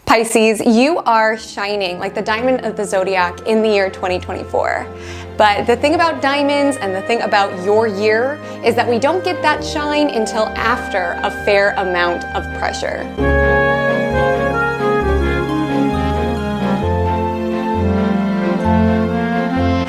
Pisces, you are shining like the diamond of the zodiac in the year 2024. But the thing about diamonds and the thing about your year is that we don't get that shine until after a fair amount of pressure.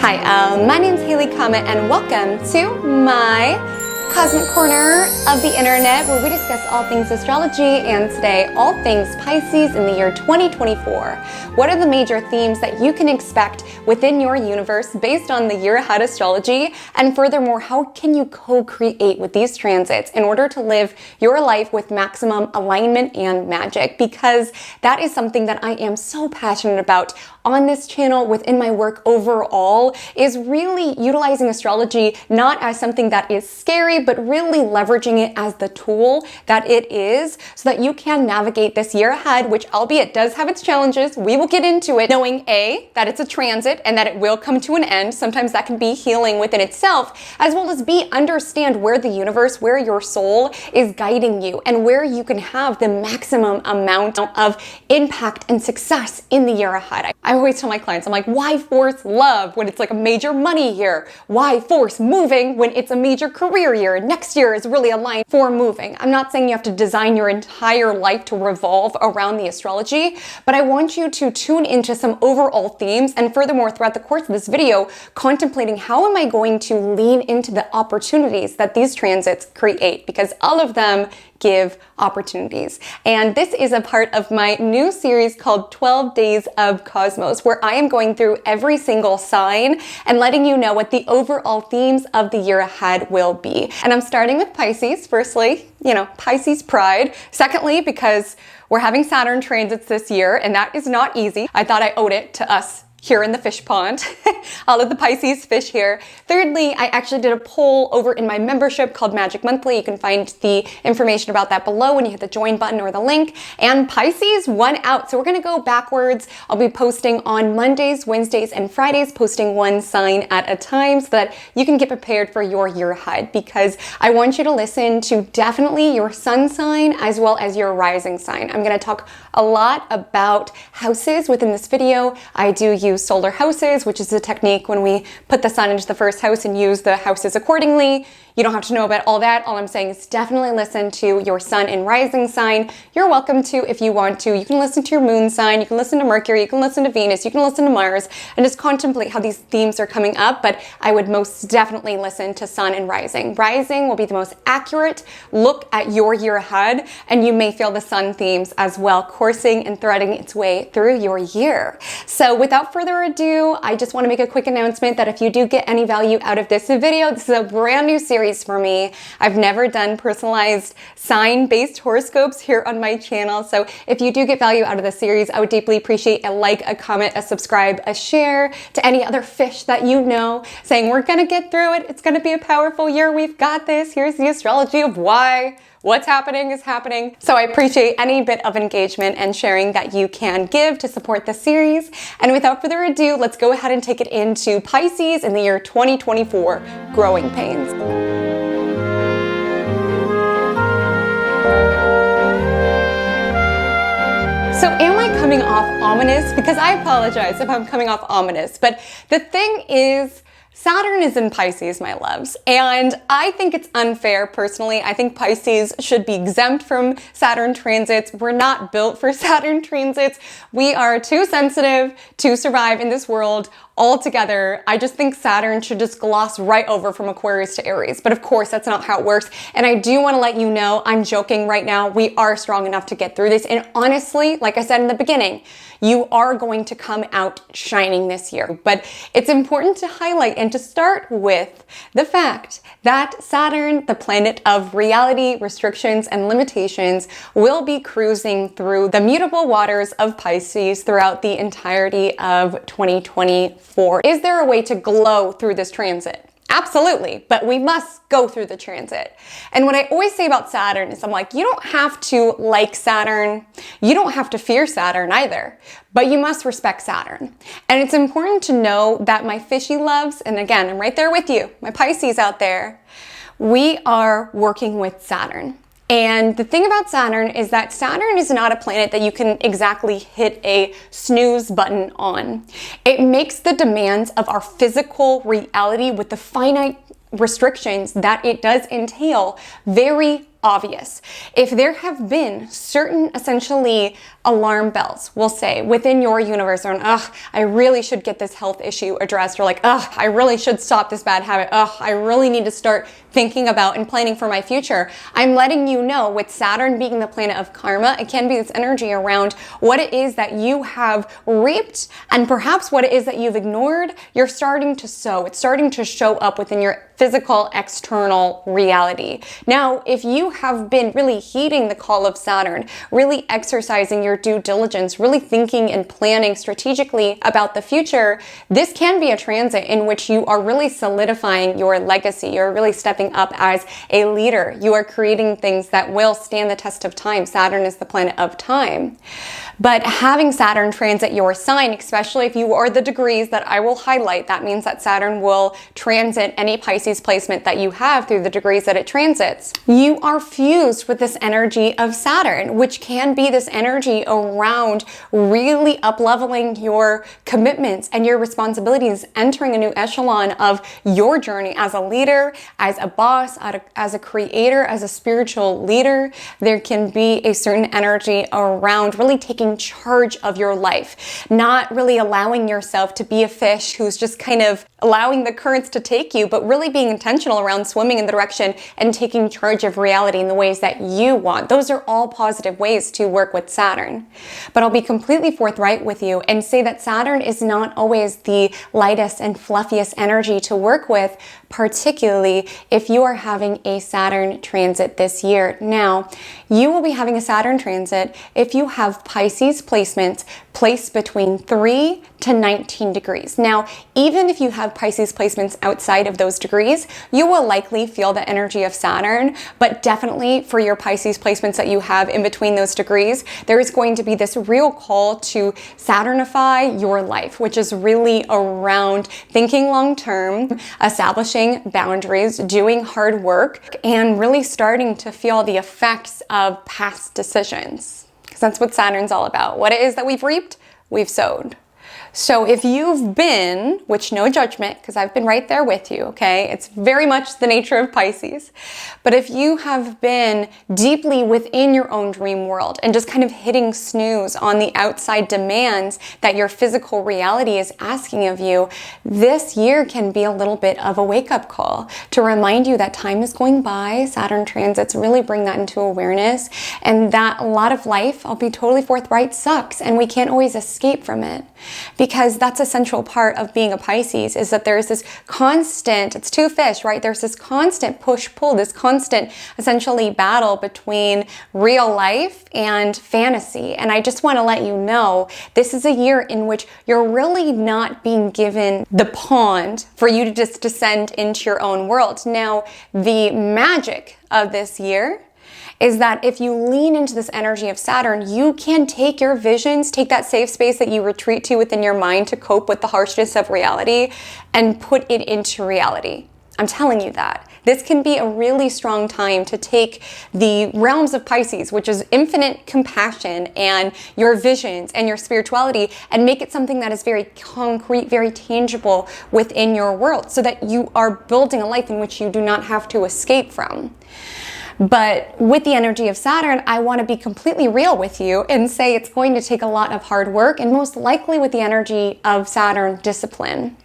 Hi, my name's Haley Comet and welcome to my Cosmic Corner of the Internet, where we discuss all things astrology, and today all things Pisces in the year 2024. What are the major themes that you can expect within your universe based on the year ahead astrology? And furthermore, how can you co-create with these transits in order to live your life with maximum alignment and magic? Because that is something that I am so passionate about on this channel, within my work overall, is really utilizing astrology not as something that is scary, but really leveraging it as the tool that it is so that you can navigate this year ahead, which albeit does have its challenges. We will get into it knowing A, that it's a transit and that it will come to an end. Sometimes that can be healing within itself, as well as B, understand where the universe, where your soul is guiding you and where you can have the maximum amount of impact and success in the year ahead. I always tell my clients, I'm like, why force love when it's like a major money year? Why force moving when it's a major career year? Next year is really aligned for moving. I'm not saying you have to design your entire life to revolve around the astrology, but I want you to tune into some overall themes, and furthermore, throughout the course of this video, contemplating how am I going to lean into the opportunities that these transits create, because all of them give opportunities. And this is a part of my new series called 12 Days of Cosmos, where I am going through every single sign and letting you know what the overall themes of the year ahead will be. And I'm starting with Pisces. Firstly, Pisces pride. Secondly, because we're having Saturn transits this year, and that is not easy. I thought I owed it to us here in the fish pond, all of the Pisces fish here. Thirdly, I actually did a poll over in my membership called Magic Monthly. You can find the information about that below when you hit the join button or the link. And Pisces won out. So we're gonna go backwards. I'll be posting on Mondays, Wednesdays, and Fridays, posting one sign at a time so that you can get prepared for your year ahead, because I want you to listen to definitely your sun sign as well as your rising sign. I'm gonna talk a lot about houses within this video. I do use solar houses, which is a technique when we put the sun into the first house and use the houses accordingly. You don't have to know about all that. All I'm saying is definitely listen to your sun and rising sign. You're welcome to if you want to. You can listen to your moon sign, you can listen to Mercury, you can listen to Venus, you can listen to Mars, and just contemplate how these themes are coming up. But I would most definitely listen to sun and rising. Rising will be the most accurate look at your year ahead, and you may feel the sun themes as well coursing and threading its way through your year. So without further ado, I just want to make a quick announcement that if you do get any value out of this video, this is a brand new series for me. I've never done personalized sign-based horoscopes here on my channel. So if you do get value out of this series, I would deeply appreciate a like, a comment, a subscribe, a share to any other fish that you know, saying we're gonna get through it. It's gonna be a powerful year. We've got this. Here's the astrology of why. What's happening is happening. So I appreciate any bit of engagement and sharing that you can give to support the series. And without further ado, let's go ahead and take it into Pisces in the year 2024, Growing Pains. So am I coming off ominous? Because I apologize if I'm coming off ominous, but the thing is, Saturn is in Pisces, my loves, and I think it's unfair personally. I think Pisces should be exempt from Saturn transits. We're not built for Saturn transits. We are too sensitive to survive in this world altogether. I just think Saturn should just gloss right over from Aquarius to Aries. But of course, that's not how it works. And I do want to let you know, I'm joking right now, we are strong enough to get through this. And honestly, like I said in the beginning, you are going to come out shining this year. But it's important to highlight and to start with the fact that Saturn, the planet of reality, restrictions, and limitations, will be cruising through the mutable waters of Pisces throughout the entirety of 2024. Is there a way to glow through this transit? Absolutely, but we must go through the transit. And what I always say about Saturn is I'm like, you don't have to like Saturn. You don't have to fear Saturn either, but you must respect Saturn. And it's important to know that my fishy loves, and again, I'm right there with you, my Pisces out there, we are working with Saturn. And the thing about Saturn is that Saturn is not a planet that you can exactly hit a snooze button on. It makes the demands of our physical reality with the finite restrictions that it does entail very obvious. If there have been certain essentially alarm bells, we'll say, within your universe, or I really should get this health issue addressed, or like, I really should stop this bad habit, I really need to start thinking about and planning for my future. I'm letting you know, with Saturn being the planet of karma, it can be this energy around what it is that you have reaped, and perhaps what it is that you've ignored, you're starting to sow. It's starting to show up within your physical, external reality. Now, if you have been really heeding the call of Saturn, really exercising your due diligence, really thinking and planning strategically about the future, this can be a transit in which you are really solidifying your legacy. You're really stepping up as a leader. You are creating things that will stand the test of time. Saturn is the planet of time. But having Saturn transit your sign, especially if you are the degrees that I will highlight, that means that Saturn will transit any Pisces placement that you have through the degrees that it transits. You are fused with this energy of Saturn, which can be this energy around really up-leveling your commitments and your responsibilities, entering a new echelon of your journey as a leader, as a boss, as a creator, as a spiritual leader. There can be a certain energy around really taking charge of your life, not really allowing yourself to be a fish who's just kind of allowing the currents to take you, but really being intentional around swimming in the direction and taking charge of reality in the ways that you want. Those are all positive ways to work with Saturn. But I'll be completely forthright with you and say that Saturn is not always the lightest and fluffiest energy to work with, particularly if you are having a Saturn transit this year. Now, you will be having a Saturn transit if you have Pisces placements placed between 3 to 19 degrees. Now, even if you have Pisces placements outside of those degrees, you will likely feel the energy of Saturn, but definitely for your Pisces placements that you have in between those degrees, there is going to be this real call to Saturnify your life, which is really around thinking long-term, establishing boundaries, doing hard work, and really starting to feel the effects of past decisions. Because that's what Saturn's all about. What it is that we've reaped, we've sowed. So if you've been, which no judgment, because I've been right there with you, okay? It's very much the nature of Pisces. But if you have been deeply within your own dream world and just kind of hitting snooze on the outside demands that your physical reality is asking of you, this year can be a little bit of a wake-up call to remind you that time is going by. Saturn transits really bring that into awareness, and that a lot of life, I'll be totally forthright, sucks, and we can't always escape from it. Because that's a central part of being a Pisces, is that there's this constant, it's two fish, right? There's this constant push-pull, this constant essentially battle between real life and fantasy. And I just want to let you know, this is a year in which you're really not being given the pond for you to just descend into your own world. Now, the magic of this year is that if you lean into this energy of Saturn, you can take your visions, take that safe space that you retreat to within your mind to cope with the harshness of reality, and put it into reality. I'm telling you that. This can be a really strong time to take the realms of Pisces, which is infinite compassion and your visions and your spirituality, and make it something that is very concrete, very tangible within your world, so that you are building a life in which you do not have to escape from. But with the energy of Saturn, I want to be completely real with you and say it's going to take a lot of hard work, and most likely with the energy of Saturn, discipline.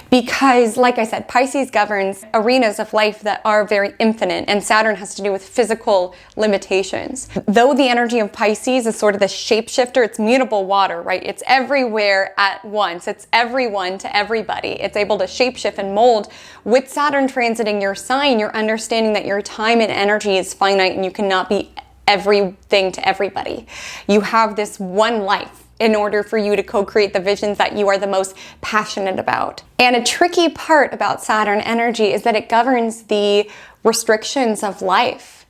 Because, like I said, Pisces governs arenas of life that are very infinite, and Saturn has to do with physical limitations. Though the energy of Pisces is sort of the shapeshifter, it's mutable water, right? It's everywhere at once. It's everyone to everybody. It's able to shapeshift and mold. With Saturn transiting your sign, you're understanding that your time and energy is finite, and you cannot be everything to everybody. You have this one life in order for you to co-create the visions that you are the most passionate about. And a tricky part about Saturn energy is that it governs the restrictions of life.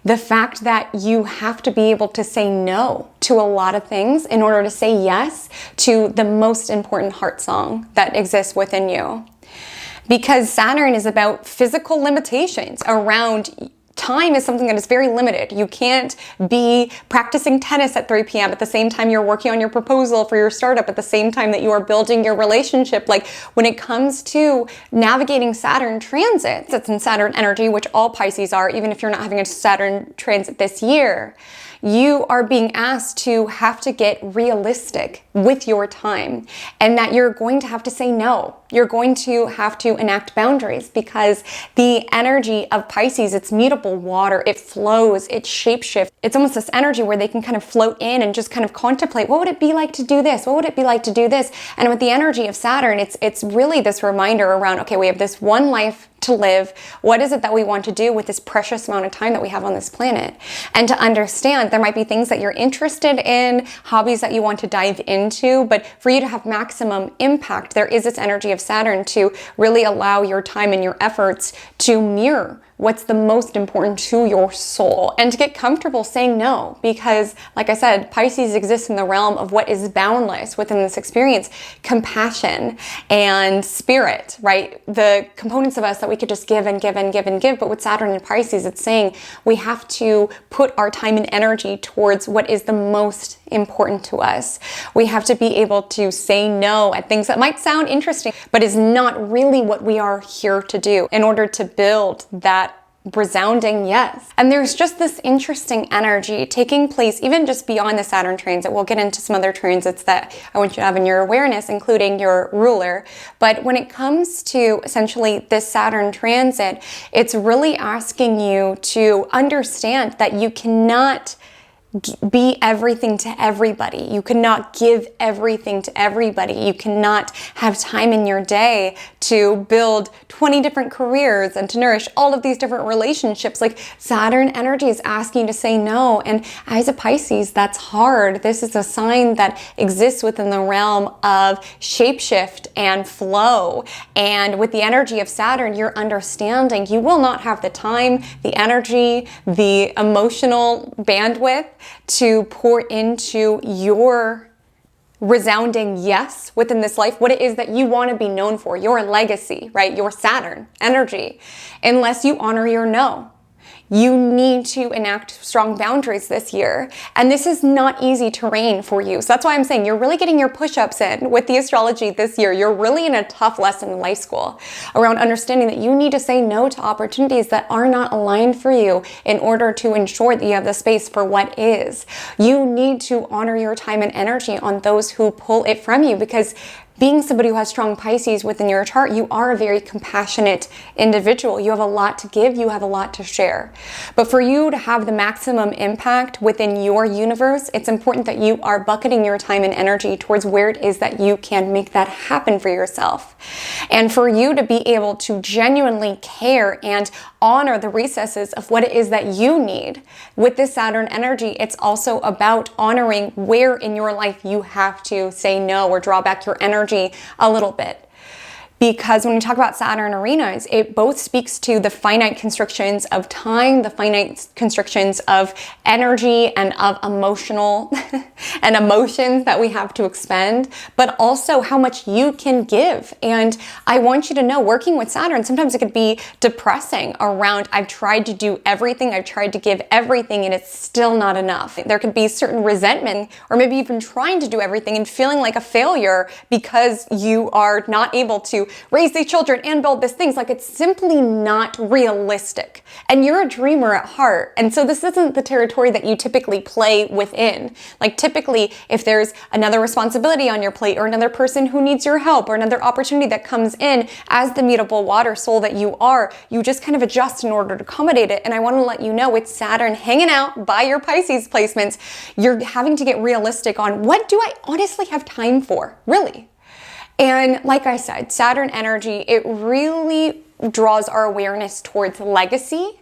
The fact that you have to be able to say no to a lot of things in order to say yes to the most important heart song that exists within you. Because Saturn is about physical limitations around time is something that is very limited. You can't be practicing tennis at 3 p.m. at the same time you're working on your proposal for your startup, at the same time that you are building your relationship. Like, when it comes to navigating Saturn transits, it's in Saturn energy, which all Pisces are, even if you're not having a Saturn transit this year, you are being asked to have to get realistic with your time, and that you're going to have to say no. You're going to have to enact boundaries, because the energy of Pisces, it's mutable water, it flows, it shapeshifts. It's almost this energy where they can kind of float in and just kind of contemplate, what would it be like to do this? What would it be like to do this? And with the energy of Saturn, it's really this reminder around, okay, we have this one life to live. What is it that we want to do with this precious amount of time that we have on this planet? And to understand, there might be things that you're interested in, hobbies that you want to dive into, but for you to have maximum impact, there is this energy of Saturn to really allow your time and your efforts to mirror what's the most important to your soul, and to get comfortable saying no, because like I said, Pisces exists in the realm of what is boundless within this experience: compassion and spirit, right? The components of us that we could just give and give and give and give. But with Saturn and Pisces, it's saying we have to put our time and energy towards what is the most important to us. We have to be able to say no at things that might sound interesting, but is not really what we are here to do, in order to build that resounding yes. And there's just this interesting energy taking place even just beyond the Saturn transit. We'll get into some other transits that I want you to have in your awareness, including your ruler. But when it comes to essentially this Saturn transit, it's really asking you to understand that you cannot be everything to everybody. You cannot give everything to everybody. You cannot have time in your day to build 20 different careers and to nourish all of these different relationships. Like, Saturn energy is asking you to say no. And as a Pisces, that's hard. This is a sign that exists within the realm of shapeshift and flow. And with the energy of Saturn, you're understanding you will not have the time, the energy, the emotional bandwidth to pour into your resounding yes within this life, what it is that you want to be known for, your legacy, right? Your Saturn energy, unless you honor your no. You need to enact strong boundaries this year. And this is not easy terrain for you. So that's why I'm saying you're really getting your push-ups in with the astrology this year. You're really in a tough lesson in life school around understanding that you need to say no to opportunities that are not aligned for you in order to ensure that you have the space for what is. You need to honor your time and energy on those who pull it from you, because being somebody who has strong Pisces within your chart, you are a very compassionate individual. You have a lot to give, you have a lot to share. But for you to have the maximum impact within your universe, it's important that you are bucketing your time and energy towards where it is that you can make that happen for yourself. And for you to be able to genuinely care and honor the recesses of what it is that you need. With this Saturn energy, it's also about honoring where in your life you have to say no or draw back your energy a little bit. Because when we talk about Saturn arenas, it both speaks to the finite constrictions of time, the finite constrictions of energy and of emotional and emotions that we have to expend, but also how much you can give. And I want you to know, working with Saturn, sometimes it could be depressing around, I've tried to do everything, I've tried to give everything, and it's still not enough. There could be certain resentment, or maybe even trying to do everything and feeling like a failure because you are not able to raise these children and build these things. Like, it's simply not realistic. And you're a dreamer at heart. And so this isn't the territory that you typically play within. Like, typically, if there's another responsibility on your plate, or another person who needs your help, or another opportunity that comes in, as the mutable water soul that you are, you just kind of adjust in order to accommodate it. And I want to let you know, with Saturn hanging out by your Pisces placements, you're having to get realistic on, what do I honestly have time for? Really? And like I said, Saturn energy, it really draws our awareness towards legacy.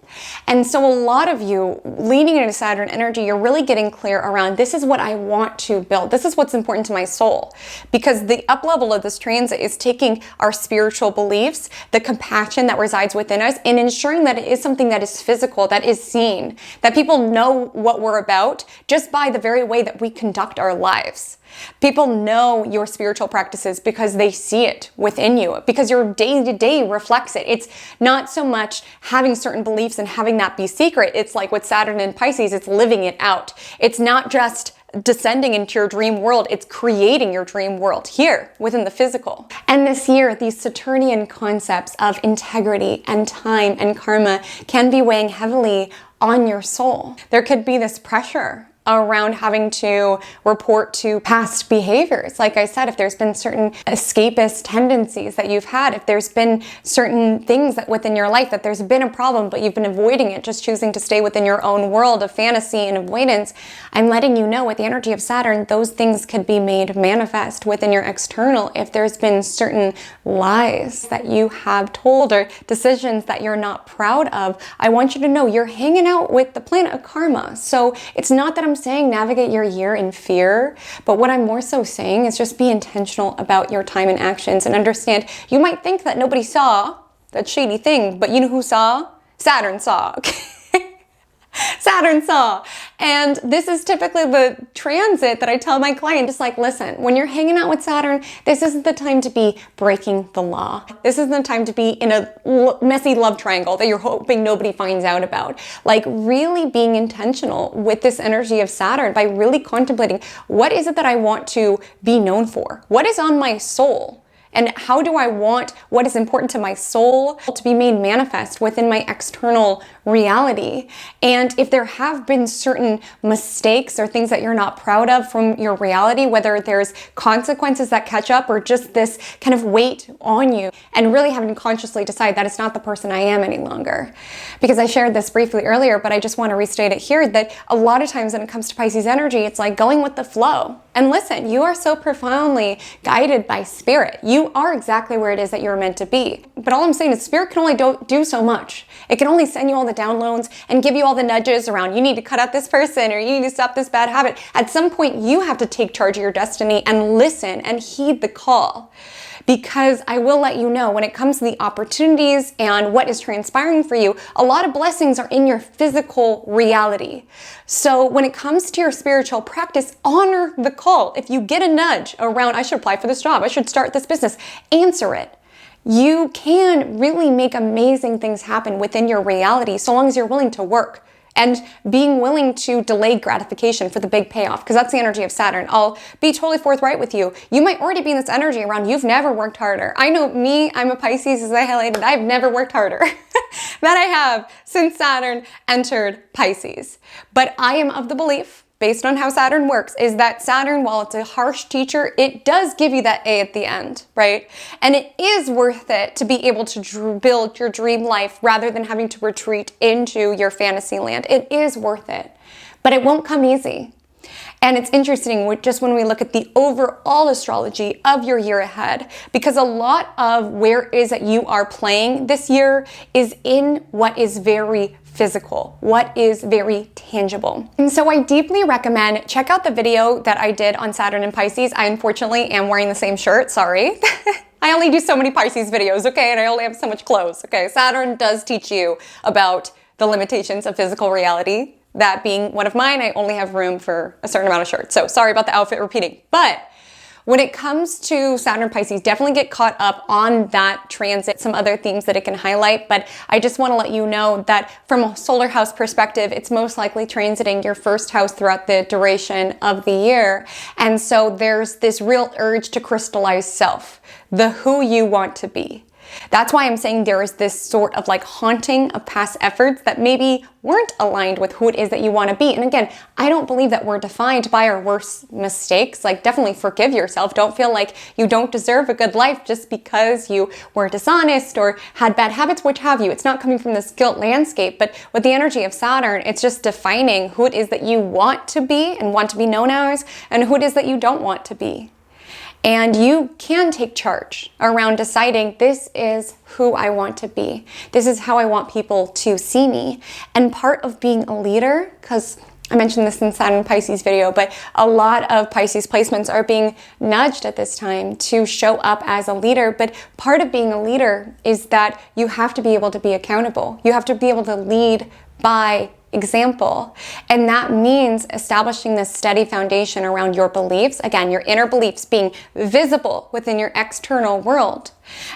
And so a lot of you leaning into Saturn energy, you're really getting clear around, this is what I want to build. This is what's important to my soul. Because the up level of this transit is taking our spiritual beliefs, the compassion that resides within us, and ensuring that it is something that is physical, that is seen, that people know what we're about just by the very way that we conduct our lives. People know your spiritual practices because they see it within you, because your day-to-day reflects it. It's not so much having certain beliefs practice and having that be secret. It's like with Saturn and Pisces, it's living it out. It's not just descending into your dream world, it's creating your dream world here within the physical. And this year, these Saturnian concepts of integrity and time and karma can be weighing heavily on your soul. There could be this pressure around having to report to past behaviors. Like I said, if there's been certain escapist tendencies that you've had, if there's been certain things that within your life that there's been a problem, but you've been avoiding it, just choosing to stay within your own world of fantasy and avoidance, I'm letting you know with the energy of Saturn, those things could be made manifest within your external if there's been certain lies that you have told or decisions that you're not proud of. I want you to know you're hanging out with the planet of karma. So it's not that I'm saying navigate your year in fear, but what I'm more so saying is just be intentional about your time and actions and understand you might think that nobody saw that shady thing, but you know who saw? Saturn saw, okay? Saturn saw. And this is typically the transit that I tell my client, just like, listen, when you're hanging out with Saturn, this isn't the time to be breaking the law. This isn't the time to be in a messy love triangle that you're hoping nobody finds out about. Like really being intentional with this energy of Saturn by really contemplating, what is it that I want to be known for? What is on my soul? And how do I want what is important to my soul to be made manifest within my external reality? And if there have been certain mistakes or things that you're not proud of from your reality, whether there's consequences that catch up or just this kind of weight on you, and really having to consciously decide that it's not the person I am any longer. Because I shared this briefly earlier, but I just want to restate it here, that a lot of times when it comes to Pisces energy, it's like going with the flow. And listen, you are so profoundly guided by spirit. You are exactly where it is that you're meant to be. But all I'm saying is spirit can only do so much. It can only send you all the downloads and give you all the nudges around, you need to cut out this person or you need to stop this bad habit. At some point, you have to take charge of your destiny and listen and heed the call. Because I will let you know when it comes to the opportunities and what is transpiring for you, a lot of blessings are in your physical reality. So when it comes to your spiritual practice, honor the call. If you get a nudge around, I should apply for this job, I should start this business, answer it. You can really make amazing things happen within your reality so long as you're willing to work. And being willing to delay gratification for the big payoff, because that's the energy of Saturn. I'll be totally forthright with you. You might already be in this energy around you've never worked harder. I know me, I'm a Pisces, as I highlighted, I've never worked harder that I have since Saturn entered Pisces. But I am of the belief, based on how Saturn works, is that Saturn, while it's a harsh teacher, it does give you that A at the end, right? And it is worth it to be able to build your dream life rather than having to retreat into your fantasy land. It is worth it, but it won't come easy. And it's interesting just when we look at the overall astrology of your year ahead, because a lot of where it is that you are playing this year is in what is very physical, what is very tangible. And so I deeply recommend check out the video that I did on Saturn and Pisces. I unfortunately am wearing the same shirt, sorry. I only do so many Pisces videos, okay? And I only have so much clothes, okay? Saturn does teach you about the limitations of physical reality. That being one of mine, I only have room for a certain amount of shirts. So sorry about the outfit repeating. But when it comes to Saturn Pisces, definitely get caught up on that transit, some other themes that it can highlight. But I just want to let you know that from a solar house perspective, it's most likely transiting your first house throughout the duration of the year. And so there's this real urge to crystallize self, the who you want to be. That's why I'm saying there is this sort of like haunting of past efforts that maybe weren't aligned with who it is that you want to be. And again, I don't believe that we're defined by our worst mistakes. Like definitely forgive yourself. Don't feel like you don't deserve a good life just because you were dishonest or had bad habits, which have you. It's not coming from this guilt landscape, but with the energy of Saturn, it's just defining who it is that you want to be and want to be known as, and who it is that you don't want to be. And you can take charge around deciding this is who I want to be. This is how I want people to see me. And part of being a leader, because I mentioned this in Saturn Pisces video, but a lot of Pisces placements are being nudged at this time to show up as a leader. But part of being a leader is that you have to be able to be accountable. You have to be able to lead by example. And that means establishing this steady foundation around your beliefs, again, your inner beliefs being visible within your external world,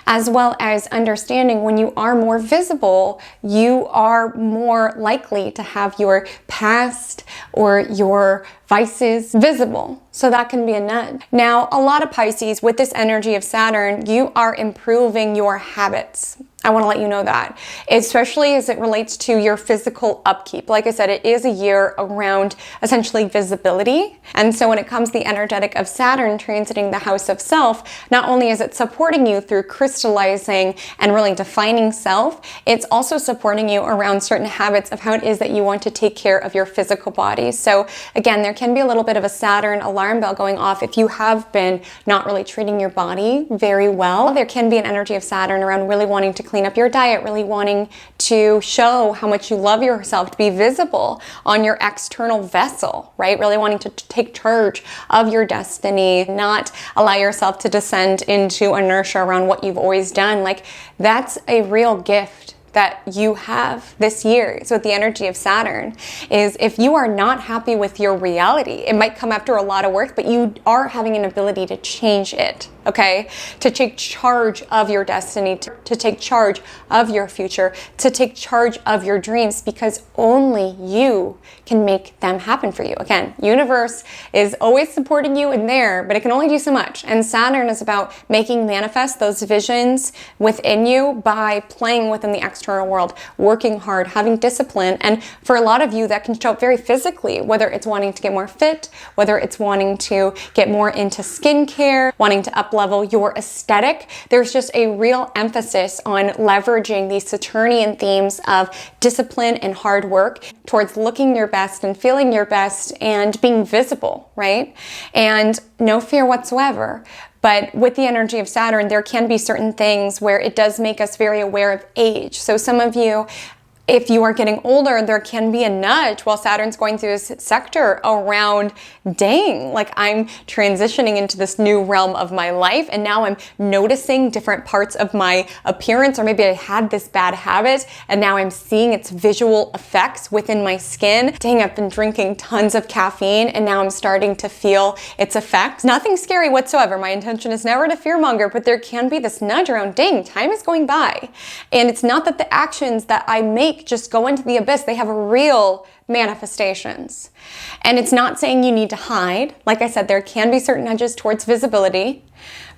as well as understanding when you are more visible, you are more likely to have your past or your vices visible. So that can be a nudge. Now, a lot of Pisces, with this energy of Saturn, you are improving your habits. I want to let you know that, especially as it relates to your physical upkeep. Like I said, it is a year around essentially visibility. And so when it comes to the energetic of Saturn transiting the house of self, not only is it supporting you through crystallizing and really defining self, it's also supporting you around certain habits of how it is that you want to take care of your physical body. So again, there can be a little bit of a Saturn alarm bell going off if you have been not really treating your body very well. There can be an energy of Saturn around really wanting to clean up your diet, really wanting to show how much you love yourself, to be visible on your external vessel, right? Really wanting to take charge of your destiny, not allow yourself to descend into inertia around what you've always done. Like, that's a real gift that you have this year. So with the energy of Saturn is, if you are not happy with your reality, it might come after a lot of work, but you are having an ability to change it, okay? To take charge of your destiny, to take charge of your future, to take charge of your dreams, because only you can make them happen for you. Again, universe is always supporting you in there, but it can only do so much. And Saturn is about making manifest those visions within you by playing within the external world, working hard, having discipline. And for a lot of you, that can show up very physically, whether it's wanting to get more fit, whether it's wanting to get more into skincare, wanting to up-level your aesthetic. There's just a real emphasis on leveraging these Saturnian themes of discipline and hard work towards looking your best and feeling your best and being visible, right? And no fear whatsoever. But with the energy of Saturn, there can be certain things where it does make us very aware of age. So some of you, if you are getting older, there can be a nudge while Saturn's going through this sector around, dang, like I'm transitioning into this new realm of my life, and now I'm noticing different parts of my appearance, or maybe I had this bad habit and now I'm seeing its visual effects within my skin. Dang, I've been drinking tons of caffeine and now I'm starting to feel its effects. Nothing scary whatsoever. My intention is never to fearmonger, but there can be this nudge around, dang, time is going by. And it's not that the actions that I make just go into the abyss. They have real manifestations. And it's not saying you need to hide. Like I said, there can be certain nudges towards visibility,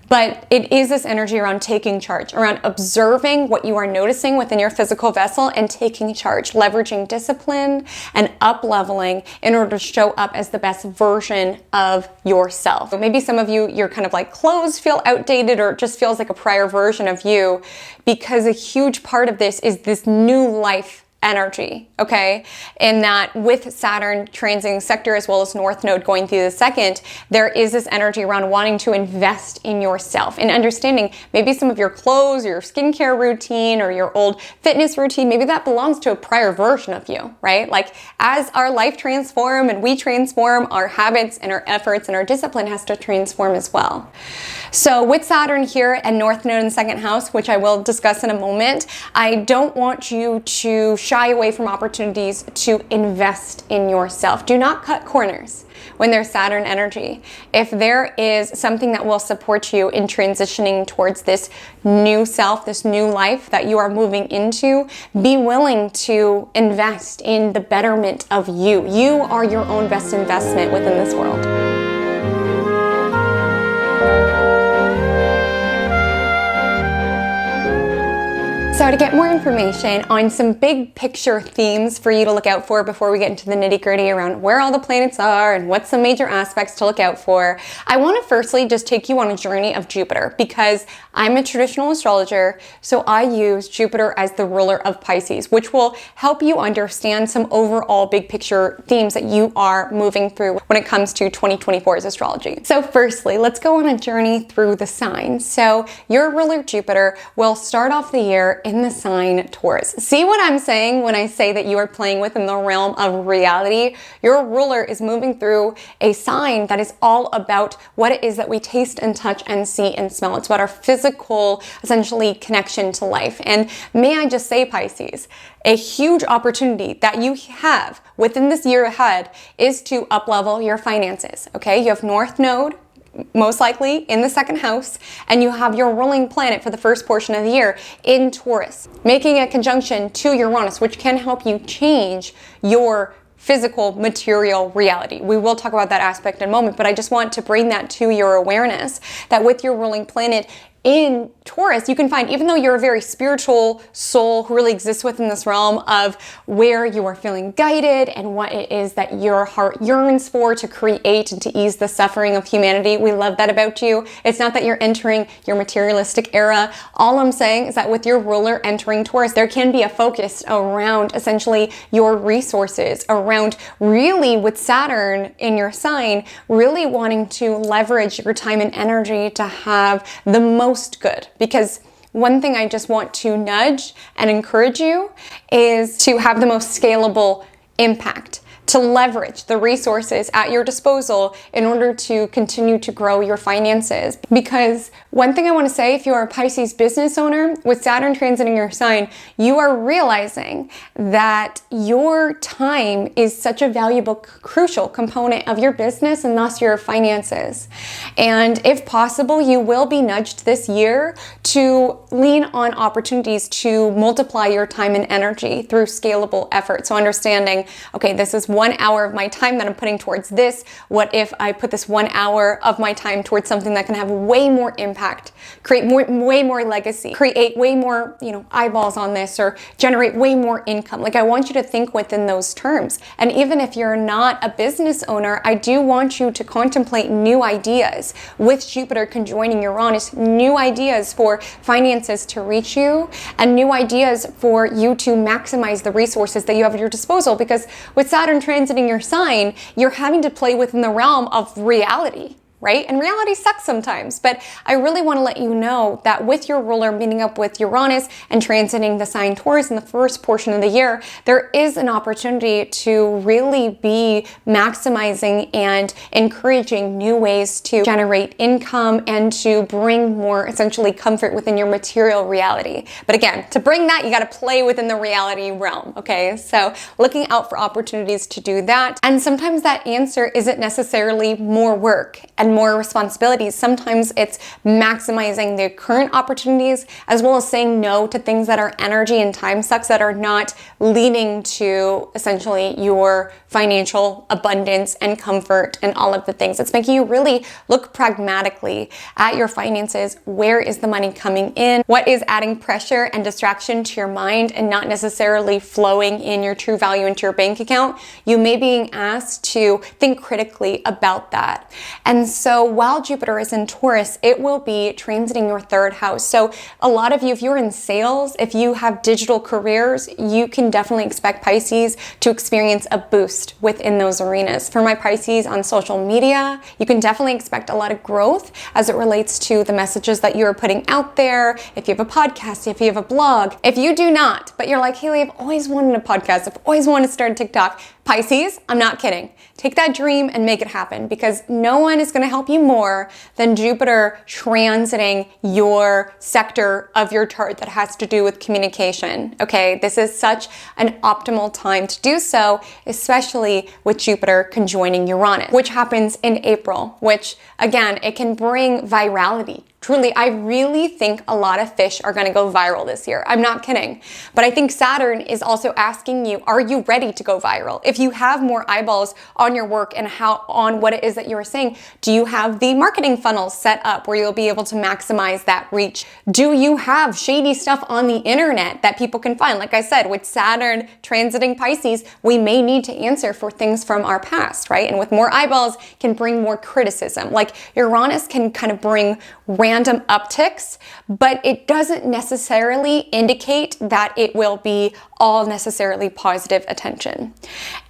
but it is this energy around taking charge, around observing what you are noticing within your physical vessel and taking charge, leveraging discipline and up-leveling in order to show up as the best version of yourself. So maybe some of you, your kind of like clothes feel outdated, or it just feels like a prior version of you, because a huge part of this is this new life energy, okay? And that with Saturn transiting sector as well as North Node going through the second, there is this energy around wanting to invest in yourself and understanding maybe some of your clothes or your skincare routine or your old fitness routine, maybe that belongs to a prior version of you, right? Like, as our life transform and we transform, our habits and our efforts and our discipline has to transform as well. So with Saturn here and North Node in the second house, which I will discuss in a moment, I don't want you to shy away from opportunities to invest in yourself. Do not cut corners when there's Saturn energy. If there is something that will support you in transitioning towards this new self, this new life that you are moving into, be willing to invest in the betterment of you. You are your own best investment within this world. So to get more information on some big picture themes for you to look out for before we get into the nitty-gritty around where all the planets are and what's some major aspects to look out for, I want to firstly just take you on a journey of Jupiter, because I'm a traditional astrologer, so I use Jupiter as the ruler of Pisces, which will help you understand some overall big picture themes that you are moving through when it comes to 2024's astrology. So firstly, let's go on a journey through the signs. So your ruler Jupiter will start off the year in in the sign Taurus. See what I'm saying when I say that you are playing within the realm of reality? Your ruler is moving through a sign that is all about what it is that we taste and touch and see and smell. It's about our physical, essentially, connection to life. And may I just say, Pisces, a huge opportunity that you have within this year ahead is to up-level your finances, okay? You have North Node, most likely in the second house, and you have your ruling planet for the first portion of the year in Taurus, making a conjunction to Uranus, which can help you change your physical material reality. We will talk about that aspect in a moment, but I just want to bring that to your awareness that with your ruling planet in Taurus, you can find, even though you're a very spiritual soul who really exists within this realm of where you are feeling guided and what it is that your heart yearns for to create and to ease the suffering of humanity. We love that about you. It's not that you're entering your materialistic era. All I'm saying is that with your ruler entering Taurus, there can be a focus around essentially your resources, around really with Saturn in your sign, really wanting to leverage your time and energy to have the most good. Because one thing I just want to nudge and encourage you is to have the most scalable impact, to leverage the resources at your disposal in order to continue to grow your finances. Because one thing I want to say, if you're a Pisces business owner with Saturn transiting your sign, you are realizing that your time is such a valuable, crucial component of your business and thus your finances. And if possible, you will be nudged this year to lean on opportunities to multiply your time and energy through scalable effort. So understanding, okay, this is 1 hour of my time that I'm putting towards this. What if I put this 1 hour of my time towards something that can have way more impact, create way more legacy, create way more, eyeballs on this, or generate way more income? Like, I want you to think within those terms. And even if you're not a business owner, I do want you to contemplate new ideas with Jupiter conjoining Uranus, new ideas for finances to reach you, and new ideas for you to maximize the resources that you have at your disposal. Because with Saturn transiting your sign, you're having to play within the realm of reality, right? And reality sucks sometimes, but I really want to let you know that with your ruler meeting up with Uranus and transiting the sign Taurus in the first portion of the year, there is an opportunity to really be maximizing and encouraging new ways to generate income and to bring more essentially comfort within your material reality. But again, to bring that, you got to play within the reality realm, okay? So looking out for opportunities to do that. And sometimes that answer isn't necessarily more work and more responsibilities. Sometimes it's maximizing the current opportunities as well as saying no to things that are energy and time sucks that are not leading to essentially your financial abundance and comfort and all of the things. It's making you really look pragmatically at your finances. Where is the money coming in? What is adding pressure and distraction to your mind and not necessarily flowing in your true value into your bank account? You may be being asked to think critically about that. And so while Jupiter is in Taurus, it will be transiting your third house. So a lot of you, if you're in sales, if you have digital careers, you can definitely expect Pisces to experience a boost within those arenas. For my Pisces on social media, you can definitely expect a lot of growth as it relates to the messages that you're putting out there. If you have a podcast, if you have a blog, if you do not, but you're like, Haley, I've always wanted a podcast, I've always wanted to start TikTok. Pisces, I'm not kidding. Take that dream and make it happen, because no one is going to help you more than Jupiter transiting your sector of your chart that has to do with communication. Okay, this is such an optimal time to do so, especially with Jupiter conjoining Uranus, which happens in April, which again, it can bring virality. Truly, I really think a lot of fish are going to go viral this year. I'm not kidding. But I think Saturn is also asking you, are you ready to go viral? If you have more eyeballs on your work and on what it is that you are saying, do you have the marketing funnel set up where you'll be able to maximize that reach? Do you have shady stuff on the internet that people can find? Like I said, with Saturn transiting Pisces, we may need to answer for things from our past, right? And with more eyeballs can bring more criticism. Like Uranus can kind of bring random upticks, but it doesn't necessarily indicate that it will be all necessarily positive attention.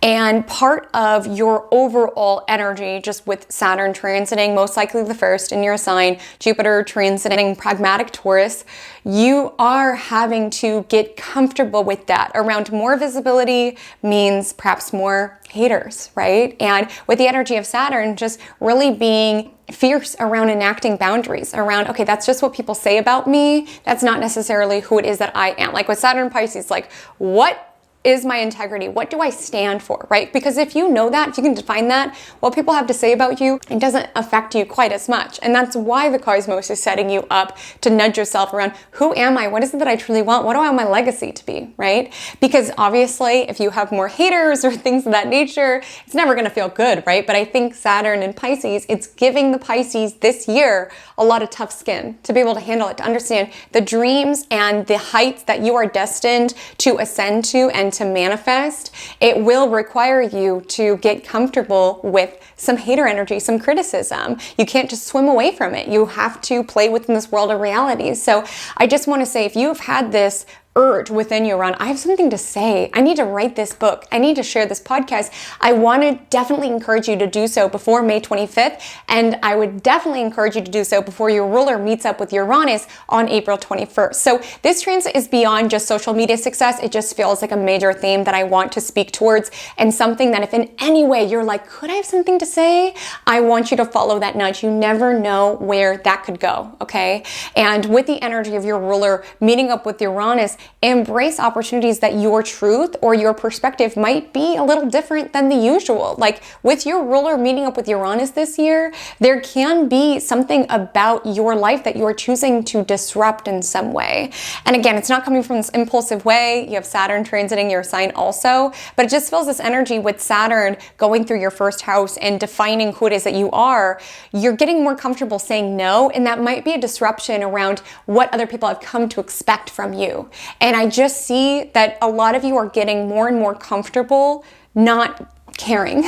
And part of your overall energy, just with Saturn transiting, most likely the first in your sign, Jupiter transiting pragmatic Taurus, you are having to get comfortable with that. Around more visibility means perhaps more haters, right? And with the energy of Saturn, just really being fierce around enacting boundaries around, okay, that's just what people say about me. That's not necessarily who it is that I am. Like with Saturn Pisces, like what is my integrity? What do I stand for, right? Because if you know that, if you can define that, what people have to say about you, it doesn't affect you quite as much. And that's why the cosmos is setting you up to nudge yourself around, who am I? What is it that I truly want? What do I want my legacy to be, right? Because obviously, if you have more haters or things of that nature, it's never gonna feel good, right? But I think Saturn and Pisces, it's giving the Pisces this year a lot of tough skin to be able to handle it, to understand the dreams and the heights that you are destined to ascend to and to manifest. It will require you to get comfortable with some hater energy, some criticism. You can't just swim away from it. You have to play within this world of realities. So I just want to say, if you've had this urge within you around, I have something to say, I need to write this book, I need to share this podcast, I want to definitely encourage you to do so before May 25th. And I would definitely encourage you to do so before your ruler meets up with Uranus on April 21st. So this transit is beyond just social media success. It just feels like a major theme that I want to speak towards, and something that if in any way you're like, could I have something to say? I want you to follow that nudge. You never know where that could go, okay? And with the energy of your ruler meeting up with Uranus, embrace opportunities that your truth or your perspective might be a little different than the usual. Like with your ruler meeting up with Uranus this year, there can be something about your life that you're choosing to disrupt in some way. And again, it's not coming from this impulsive way. You have Saturn transiting your sign also, but it just feels this energy with Saturn going through your first house and defining who it is that you are. You're getting more comfortable saying no, and that might be a disruption around what other people have come to expect from you. And I just see that a lot of you are getting more and more comfortable not caring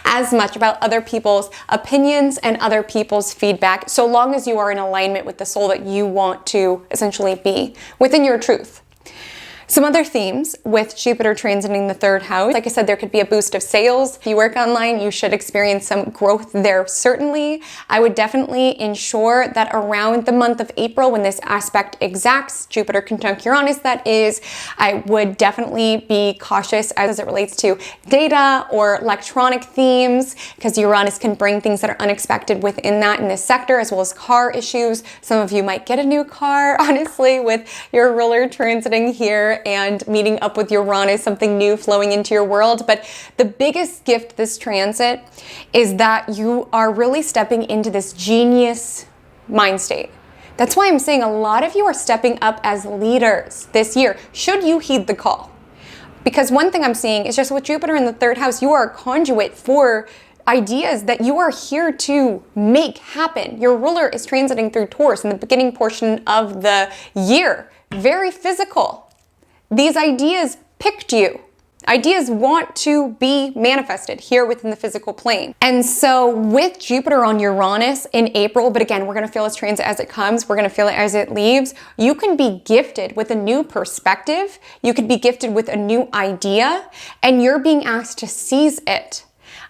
as much about other people's opinions and other people's feedback, so long as you are in alignment with the soul that you want to essentially be within your truth. Some other themes with Jupiter transiting the third house. Like I said, there could be a boost of sales. If you work online, you should experience some growth there, certainly. I would definitely ensure that around the month of April, when this aspect exacts, Jupiter conjunct Uranus, that is, I would definitely be cautious as it relates to data or electronic themes, because Uranus can bring things that are unexpected within that in this sector, as well as car issues. Some of you might get a new car, honestly, with your ruler transiting here and meeting up with Uranus, something new flowing into your world. But the biggest gift this transit is that you are really stepping into this genius mind state. That's why I'm saying a lot of you are stepping up as leaders this year, should you heed the call. Because one thing I'm seeing is just with Jupiter in the third house, you are a conduit for ideas that you are here to make happen. Your ruler is transiting through Taurus in the beginning portion of the year. Very physical. These ideas picked you. Ideas want to be manifested here within the physical plane. And so with Jupiter on Uranus in April, but again, we're going to feel this transit as it comes, we're going to feel it as it leaves, you can be gifted with a new perspective, you could be gifted with a new idea, and you're being asked to seize it.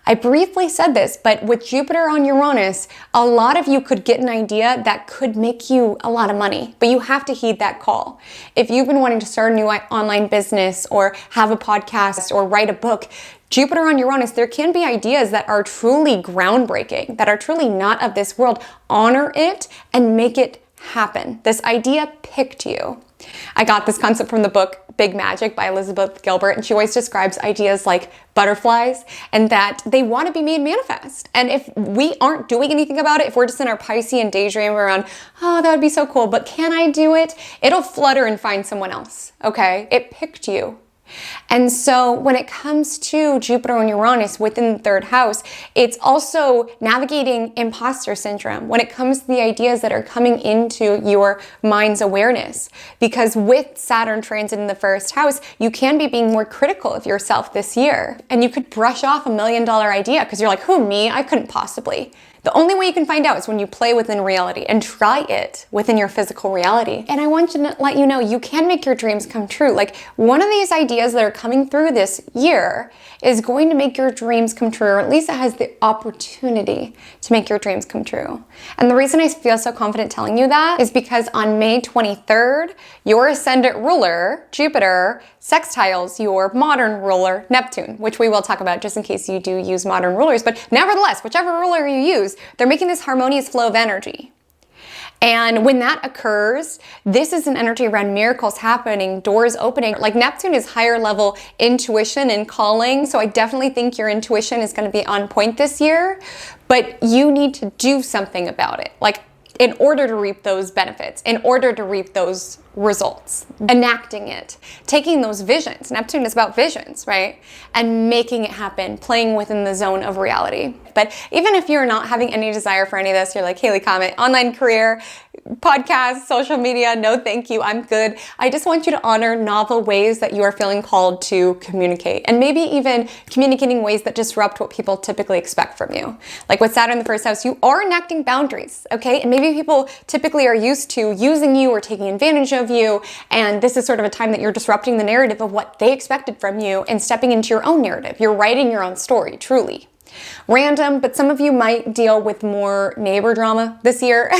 I briefly said this, but with Jupiter on Uranus, a lot of you could get an idea that could make you a lot of money, but you have to heed that call. If you've been wanting to start a new online business or have a podcast or write a book, Jupiter on Uranus, there can be ideas that are truly groundbreaking, that are truly not of this world. Honor it and make it happen. This idea picked you. I got this concept from the book Big Magic by Elizabeth Gilbert, and she always describes ideas like butterflies and that they want to be made manifest. And if we aren't doing anything about it, if we're just in our Piscean daydream around, oh, that would be so cool, but can I do it? It'll flutter and find someone else, okay? It picked you. And so when it comes to Jupiter and Uranus within the third house, it's also navigating imposter syndrome when it comes to the ideas that are coming into your mind's awareness. Because with Saturn transit in the first house, you can be being more critical of yourself this year. And you could brush off $1 million idea because you're like, who, me? I couldn't possibly. The only way you can find out is when you play within reality and try it within your physical reality. And I want to let you know you can make your dreams come true. Like, one of these ideas that are coming through this year is going to make your dreams come true, or at least it has the opportunity to make your dreams come true. And the reason I feel so confident telling you that is because on May 23rd, your ascendant ruler, Jupiter, sextiles your modern ruler, Neptune, which we will talk about just in case you do use modern rulers. But nevertheless, whichever ruler you use, they're making this harmonious flow of energy. And when that occurs, this is an energy around miracles happening, doors opening. Like, Neptune is higher level intuition and calling. So I definitely think your intuition is going to be on point this year, but you need to do something about it. Like, in order to reap those benefits, in order to reap those results, enacting it, taking those visions. Neptune is about visions, right? And making it happen, playing within the zone of reality. But even if you're not having any desire for any of this, you're like, Haley Comet, online career, podcast, social media, no thank you, I'm good. I just want you to honor novel ways that you are feeling called to communicate, and maybe even communicating ways that disrupt what people typically expect from you. Like with Saturn in the first house, you are enacting boundaries, okay? And maybe people typically are used to using you or taking advantage of you, and this is sort of a time that you're disrupting the narrative of what they expected from you and stepping into your own narrative. You're writing your own story, truly. Random, but some of you might deal with more neighbor drama this year.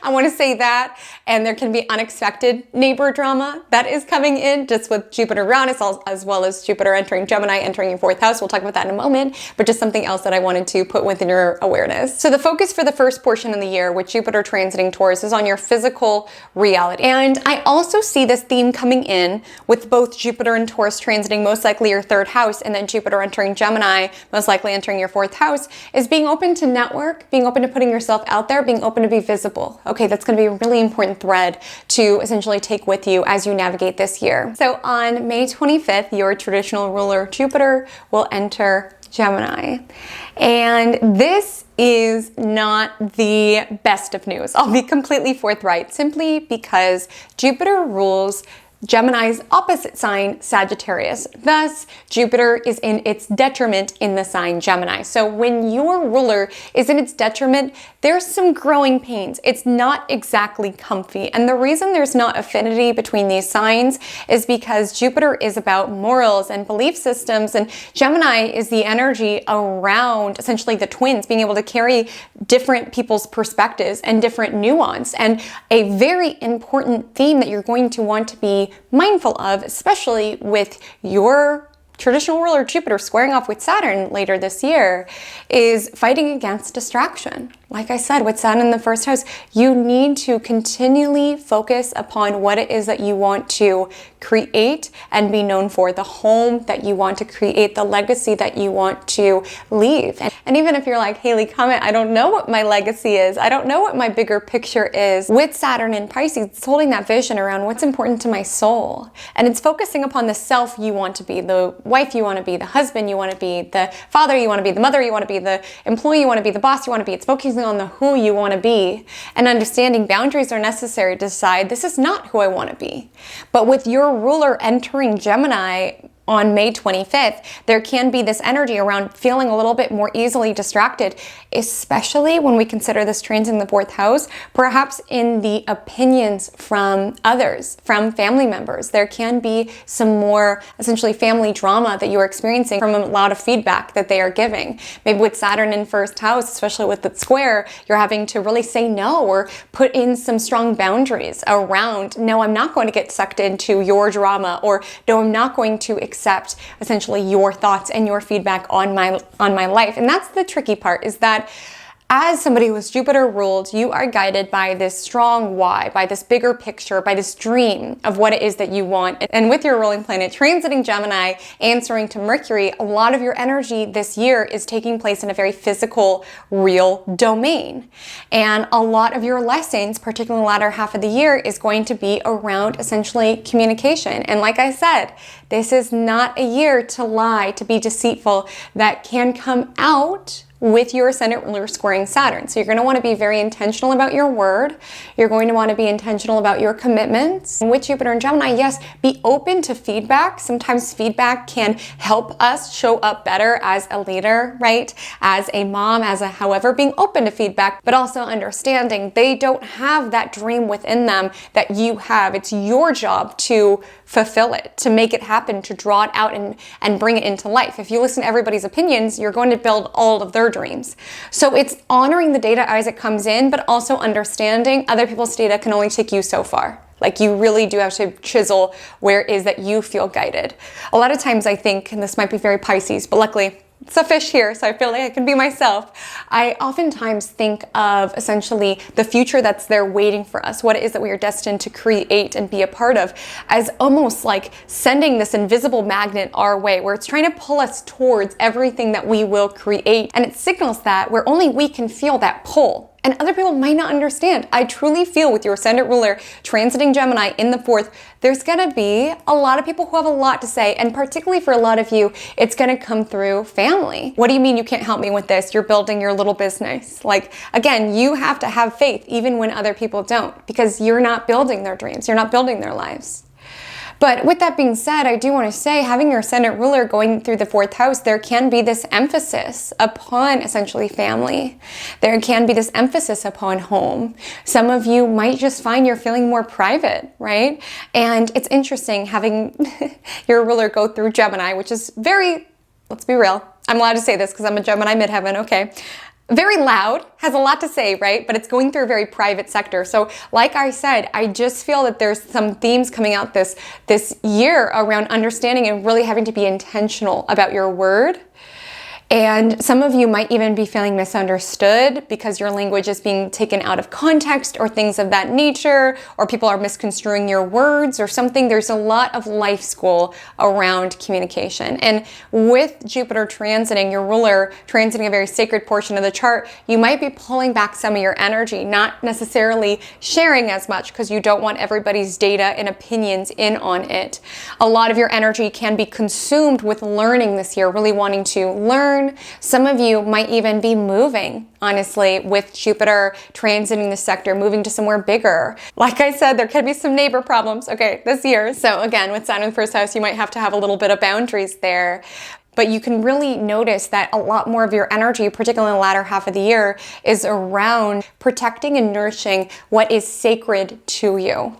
I want to say that. And there can be unexpected neighbor drama that is coming in just with Jupiter Uranus, as well as Jupiter entering Gemini, entering your fourth house. We'll talk about that in a moment, but just something else that I wanted to put within your awareness. So the focus for the first portion of the year with Jupiter transiting Taurus is on your physical reality. And I also see this theme coming in with both Jupiter and Taurus transiting most likely your third house, and then Jupiter entering Gemini, most likely entering your fourth house, is being open to network, being open to putting yourself out there, being open to be visible. Okay, that's going to be a really important thread to essentially take with you as you navigate this year. So on May 25th, your traditional ruler Jupiter will enter Gemini. And this is not the best of news. I'll be completely forthright, simply because Jupiter rules Gemini's opposite sign, Sagittarius. Thus, Jupiter is in its detriment in the sign Gemini. So when your ruler is in its detriment, there's some growing pains. It's not exactly comfy. And the reason there's not affinity between these signs is because Jupiter is about morals and belief systems, and Gemini is the energy around essentially the twins, being able to carry different people's perspectives and different nuance. And a very important theme that you're going to want to be mindful of, especially with your traditional ruler Jupiter squaring off with Saturn later this year, is fighting against distraction. Like I said, with Saturn in the first house, you need to continually focus upon what it is that you want to create and be known for, the home that you want to create, the legacy that you want to leave. And even if you're like, Haley Comet, I don't know what my legacy is, I don't know what my bigger picture is, with Saturn in Pisces, it's holding that vision around what's important to my soul. And it's focusing upon the self you want to be, the wife you want to be, the husband you want to be, the father you want to be, the mother you want to be, the employee you want to be, the boss you want to be. It's focusing on the who you want to be, and understanding boundaries are necessary to decide this is not who I want to be. But with your ruler entering Gemini on May 25th, there can be this energy around feeling a little bit more easily distracted, especially when we consider this transit in the fourth house, perhaps in the opinions from others, from family members. There can be some more essentially family drama that you are experiencing from a lot of feedback that they are giving. Maybe with Saturn in first house, especially with the square, you're having to really say no or put in some strong boundaries around, no, I'm not going to get sucked into your drama, or no, I'm not going to accept essentially your thoughts and your feedback on my life. And that's the tricky part, is that as somebody who is Jupiter ruled, you are guided by this strong why, by this bigger picture, by this dream of what it is that you want. And with your ruling planet transiting Gemini, answering to Mercury, a lot of your energy this year is taking place in a very physical, real domain. And a lot of your lessons, particularly in the latter half of the year, is going to be around essentially communication. And like I said, this is not a year to lie, to be deceitful. That can come out with your ascendant ruler squaring Saturn. So you're going to want to be very intentional about your word. You're going to want to be intentional about your commitments. And with Jupiter and Gemini, yes, be open to feedback. Sometimes feedback can help us show up better as a leader, right? As a mom, as a however, being open to feedback, but also understanding they don't have that dream within them that you have. It's your job to fulfill it, to make it happen, to draw it out and bring it into life. If you listen to everybody's opinions, you're going to build all of their dreams. So it's honoring the data as it comes in, but also understanding other people's data can only take you so far. Like you really do have to chisel where it is that you feel guided. A lot of times I think, and this might be very Pisces, but luckily it's a fish here, so I feel like I can be myself. I oftentimes think of essentially the future that's there waiting for us, what it is that we are destined to create and be a part of, as almost like sending this invisible magnet our way, where it's trying to pull us towards everything that we will create. And it signals that where only we can feel that pull. And other people might not understand. I truly feel with your ascendant ruler transiting Gemini in the 4th, there's gonna be a lot of people who have a lot to say, and particularly for a lot of you, it's gonna come through family. What do you mean you can't help me with this? You're building your little business. Like, again, you have to have faith even when other people don't, because you're not building their dreams, you're not building their lives. But with that being said, I do want to say, having your ascendant ruler going through the 4th house, there can be this emphasis upon essentially family. There can be this emphasis upon home. Some of you might just find you're feeling more private, right? And it's interesting having your ruler go through Gemini, which is very, let's be real, I'm allowed to say this because I'm a Gemini midheaven, okay? Very loud, has a lot to say, right? But it's going through a very private sector. So like I said, I just feel that there's some themes coming out this year around understanding and really having to be intentional about your word. And some of you might even be feeling misunderstood because your language is being taken out of context or things of that nature, or people are misconstruing your words or something. There's a lot of life school around communication. And with Jupiter transiting, your ruler transiting a very sacred portion of the chart, you might be pulling back some of your energy, not necessarily sharing as much because you don't want everybody's data and opinions in on it. A lot of your energy can be consumed with learning this year, really wanting to learn. Some of you might even be moving, honestly, with Jupiter transiting the sector, moving to somewhere bigger. Like I said, there could be some neighbor problems, okay, this year. So again, with Saturn in the 1st house, you might have to have a little bit of boundaries there. But you can really notice that a lot more of your energy, particularly in the latter half of the year, is around protecting and nourishing what is sacred to you.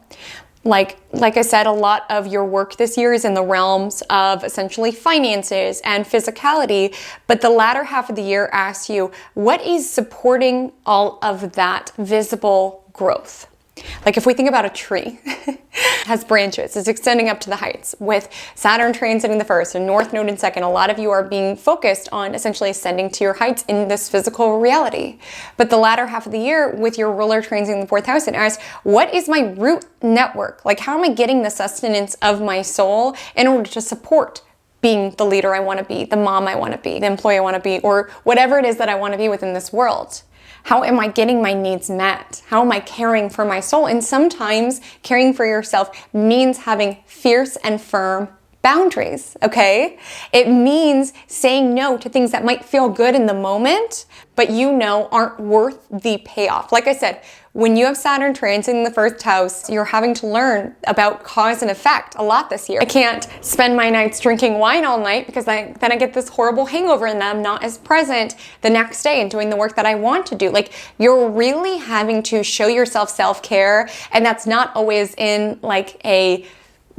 Like I said, a lot of your work this year is in the realms of essentially finances and physicality, but the latter half of the year asks you, what is supporting all of that visible growth? Like if we think about a tree, it has branches, it's extending up to the heights. With Saturn transiting the 1st and North Node in 2nd, a lot of you are being focused on essentially ascending to your heights in this physical reality. But the latter half of the year with your ruler transiting the 4th house, it asks, what is my root network? Like how am I getting the sustenance of my soul in order to support being the leader I want to be, the mom I want to be, the employee I want to be, or whatever it is that I want to be within this world? How am I getting my needs met? How am I caring for my soul? And sometimes caring for yourself means having fierce and firm boundaries, okay? It means saying no to things that might feel good in the moment, but you know aren't worth the payoff. Like I said, when you have Saturn transiting the 1st house, you're having to learn about cause and effect a lot this year. I can't spend my nights drinking wine all night because then I get this horrible hangover and I'm not as present the next day and doing the work that I want to do. Like you're really having to show yourself self-care, and that's not always in like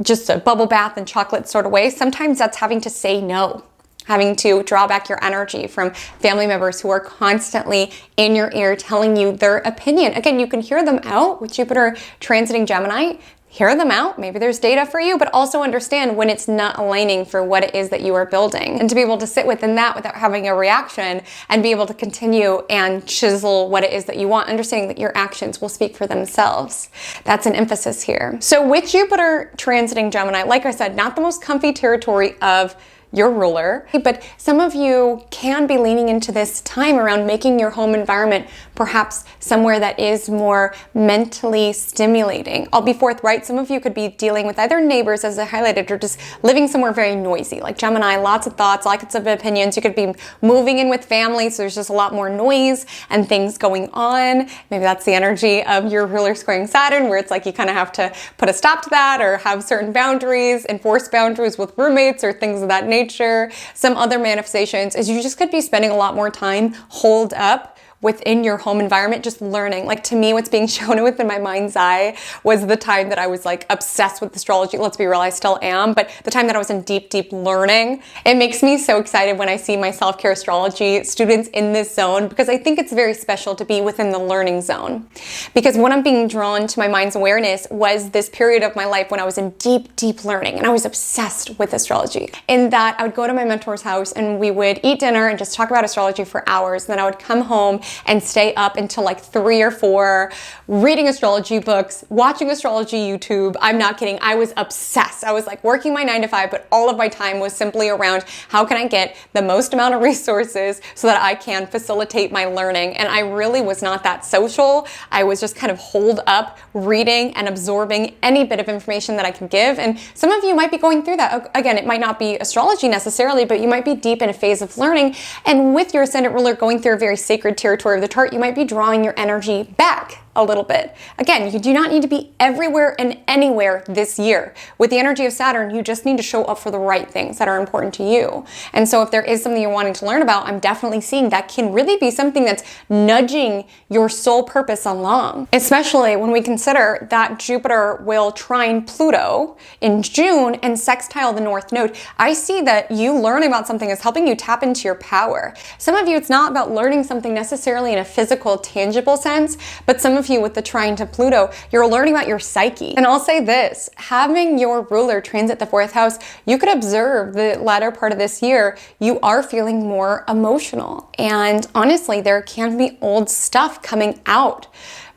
just a bubble bath and chocolate sort of way. Sometimes that's having to say no, having to draw back your energy from family members who are constantly in your ear telling you their opinion. Again, you can hear them out with Jupiter transiting Gemini. Hear them out. Maybe there's data for you, but also understand when it's not aligning for what it is that you are building. And to be able to sit within that without having a reaction and be able to continue and chisel what it is that you want, understanding that your actions will speak for themselves. That's an emphasis here. So with Jupiter transiting Gemini, like I said, not the most comfy territory of your ruler. But some of you can be leaning into this time around making your home environment perhaps somewhere that is more mentally stimulating. I'll be forthright, some of you could be dealing with either neighbors, as I highlighted, or just living somewhere very noisy, like Gemini, lots of thoughts, lots of opinions. You could be moving in with family, so there's just a lot more noise and things going on. Maybe that's the energy of your ruler squaring Saturn, where it's like you kind of have to put a stop to that or have certain boundaries, enforce boundaries with roommates or things of that nature. Some other manifestations is you just could be spending a lot more time holed up within your home environment, just learning. Like, to me, what's being shown within my mind's eye was the time that I was like obsessed with astrology. Let's be real, I still am, but the time that I was in deep, deep learning. It makes me so excited when I see my self-care astrology students in this zone, because I think it's very special to be within the learning zone. Because when I'm being drawn to my mind's awareness was this period of my life when I was in deep, deep learning, and I was obsessed with astrology. In that I would go to my mentor's house and we would eat dinner and just talk about astrology for hours. Then I would come home and stay up until like 3 or 4, reading astrology books, watching astrology YouTube. I'm not kidding. I was obsessed. I was like working my 9 to 5, but all of my time was simply around how can I get the most amount of resources so that I can facilitate my learning. And I really was not that social. I was just kind of holed up reading and absorbing any bit of information that I could give. And some of you might be going through that. Again, it might not be astrology necessarily, but you might be deep in a phase of learning. And with your ascendant ruler going through a very sacred territory of the chart, you might be drawing your energy back a little bit. Again, you do not need to be everywhere and anywhere this year. With the energy of Saturn, you just need to show up for the right things that are important to you. And so if there is something you're wanting to learn about, I'm definitely seeing that can really be something that's nudging your soul purpose along. Especially when we consider that Jupiter will trine Pluto in June and sextile the North Node. I see that you learning about something is helping you tap into your power. Some of you, it's not about learning something necessarily in a physical, tangible sense, but some of you with the trine to Pluto, you're learning about your psyche. And I'll say this, having your ruler transit the 4th house, you could observe the latter part of this year, you are feeling more emotional. And honestly, there can be old stuff coming out.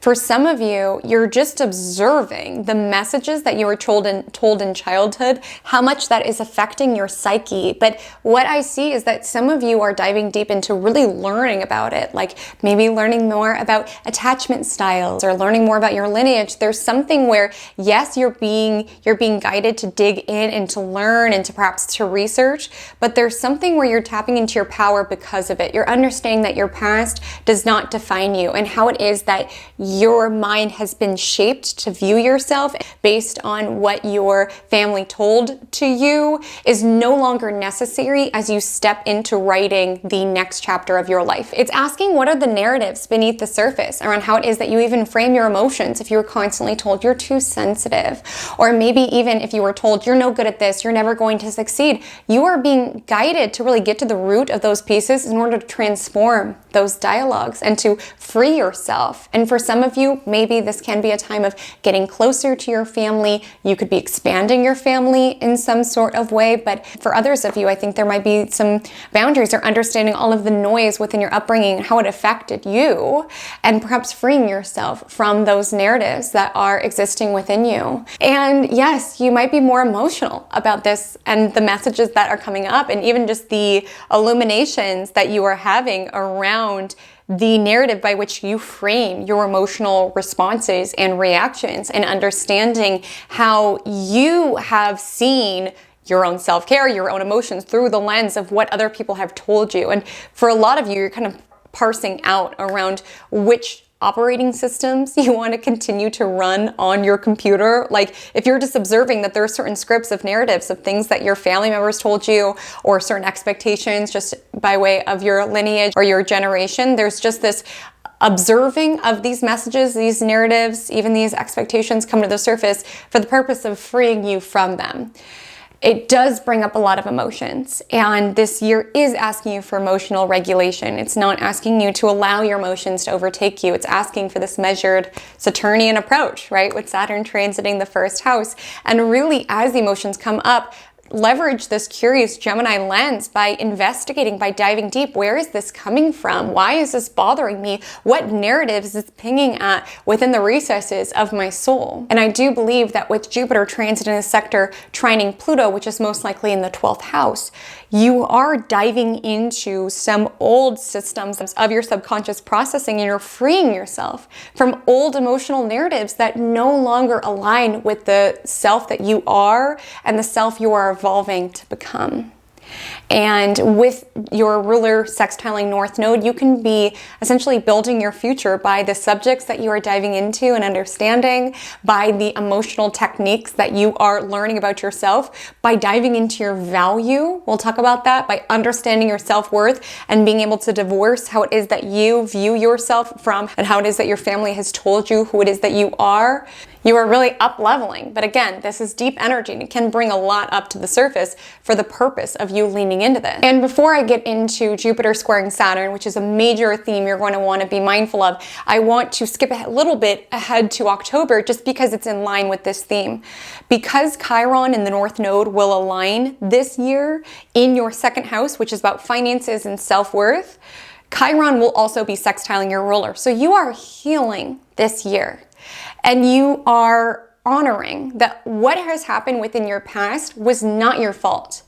For some of you, you're just observing the messages that you were told in childhood, how much that is affecting your psyche. But what I see is that some of you are diving deep into really learning about it, like maybe learning more about attachment styles or learning more about your lineage. There's something where, yes, you're being guided to dig in and to learn and to perhaps to research, but there's something where you're tapping into your power because of it. You're understanding that your past does not define you, and how it is that your mind has been shaped to view yourself based on what your family told to you is no longer necessary as you step into writing the next chapter of your life. It's asking what are the narratives beneath the surface around how it is that you even frame your emotions. If you were constantly told you're too sensitive, or maybe even if you were told you're no good at this, you're never going to succeed, you are being guided to really get to the root of those pieces in order to transform those dialogues and to free yourself. And for some of you, maybe this can be a time of getting closer to your family. You could be expanding your family in some sort of way, but for others of you, I think there might be some boundaries or understanding all of the noise within your upbringing, how it affected you, and perhaps freeing yourself from those narratives that are existing within you. And yes, you might be more emotional about this and the messages that are coming up, and even just the illuminations that you are having around the narrative by which you frame your emotional responses and reactions, and understanding how you have seen your own self-care, your own emotions through the lens of what other people have told you. And for a lot of you, you're kind of parsing out around which operating systems you want to continue to run on your computer. Like, if you're just observing that there are certain scripts of narratives of things that your family members told you, or certain expectations just by way of your lineage or your generation, there's just this observing of these messages, these narratives, even these expectations come to the surface for the purpose of freeing you from them. It does bring up a lot of emotions, and this year is asking you for emotional regulation. It's not asking you to allow your emotions to overtake you. It's asking for this measured Saturnian approach, right? With Saturn transiting the 1st house. And really, as the emotions come up, leverage this curious Gemini lens by investigating, by diving deep. Where is this coming from? Why is this bothering me? What narratives is this pinging at within the recesses of my soul? And I do believe that with Jupiter transit in the sector trining Pluto, which is most likely in the 12th house, you are diving into some old systems of your subconscious processing, and you're freeing yourself from old emotional narratives that no longer align with the self that you are and the self you are evolving to become. And with your ruler sextiling North Node, you can be essentially building your future by the subjects that you are diving into and understanding, by the emotional techniques that you are learning about yourself, by diving into your value. We'll talk about that, by understanding your self-worth and being able to divorce how it is that you view yourself from and how it is that your family has told you who it is that you are. You are really up leveling. But again, this is deep energy and it can bring a lot up to the surface for the purpose of you leaning into this. And before I get into Jupiter squaring Saturn, which is a major theme you're going to want to be mindful of, I want to skip a little bit ahead to October just because it's in line with this theme. Because Chiron in the North Node will align this year in your second house, which is about finances and self-worth, Chiron will also be sextiling your ruler. So you are healing this year. And you are honoring that what has happened within your past was not your fault.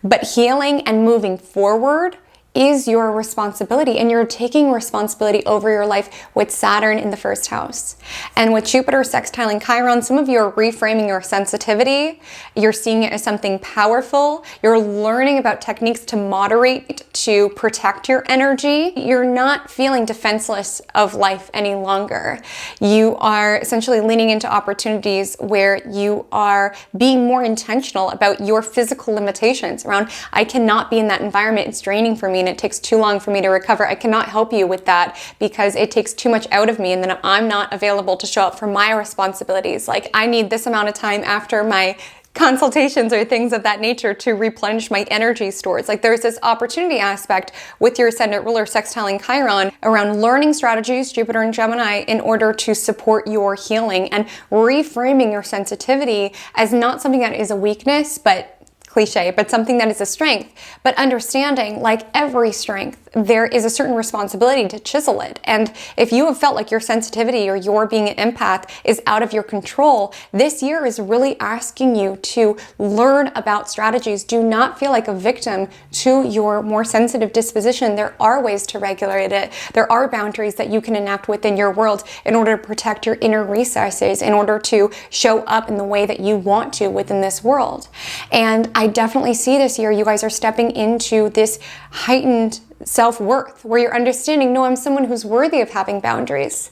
But healing and moving forward is your responsibility, and you're taking responsibility over your life with Saturn in the first house. And with Jupiter sextiling Chiron, some of you are reframing your sensitivity. You're seeing it as something powerful. You're learning about techniques to moderate, to protect your energy. You're not feeling defenseless of life any longer. You are essentially leaning into opportunities where you are being more intentional about your physical limitations around, I cannot be in that environment, it's draining for me and it takes too long for me to recover. I cannot help you with that because it takes too much out of me and then I'm not available to show up for my responsibilities. Like I need this amount of time after my consultations or things of that nature to replenish my energy stores. Like there's this opportunity aspect with your ascendant ruler sextiling Chiron around learning strategies, Jupiter and Gemini, in order to support your healing and reframing your sensitivity as not something that is a weakness, but cliche, but something that is a strength. But understanding, like every strength, there is a certain responsibility to chisel it. And if you have felt like your sensitivity or your being an empath is out of your control, this year is really asking you to learn about strategies. Do not feel like a victim to your more sensitive disposition. There are ways to regulate it. There are boundaries that you can enact within your world in order to protect your inner recesses, in order to show up in the way that you want to within this world. And I definitely see this year you guys are stepping into this heightened self-worth where you're understanding, no, I'm someone who's worthy of having boundaries.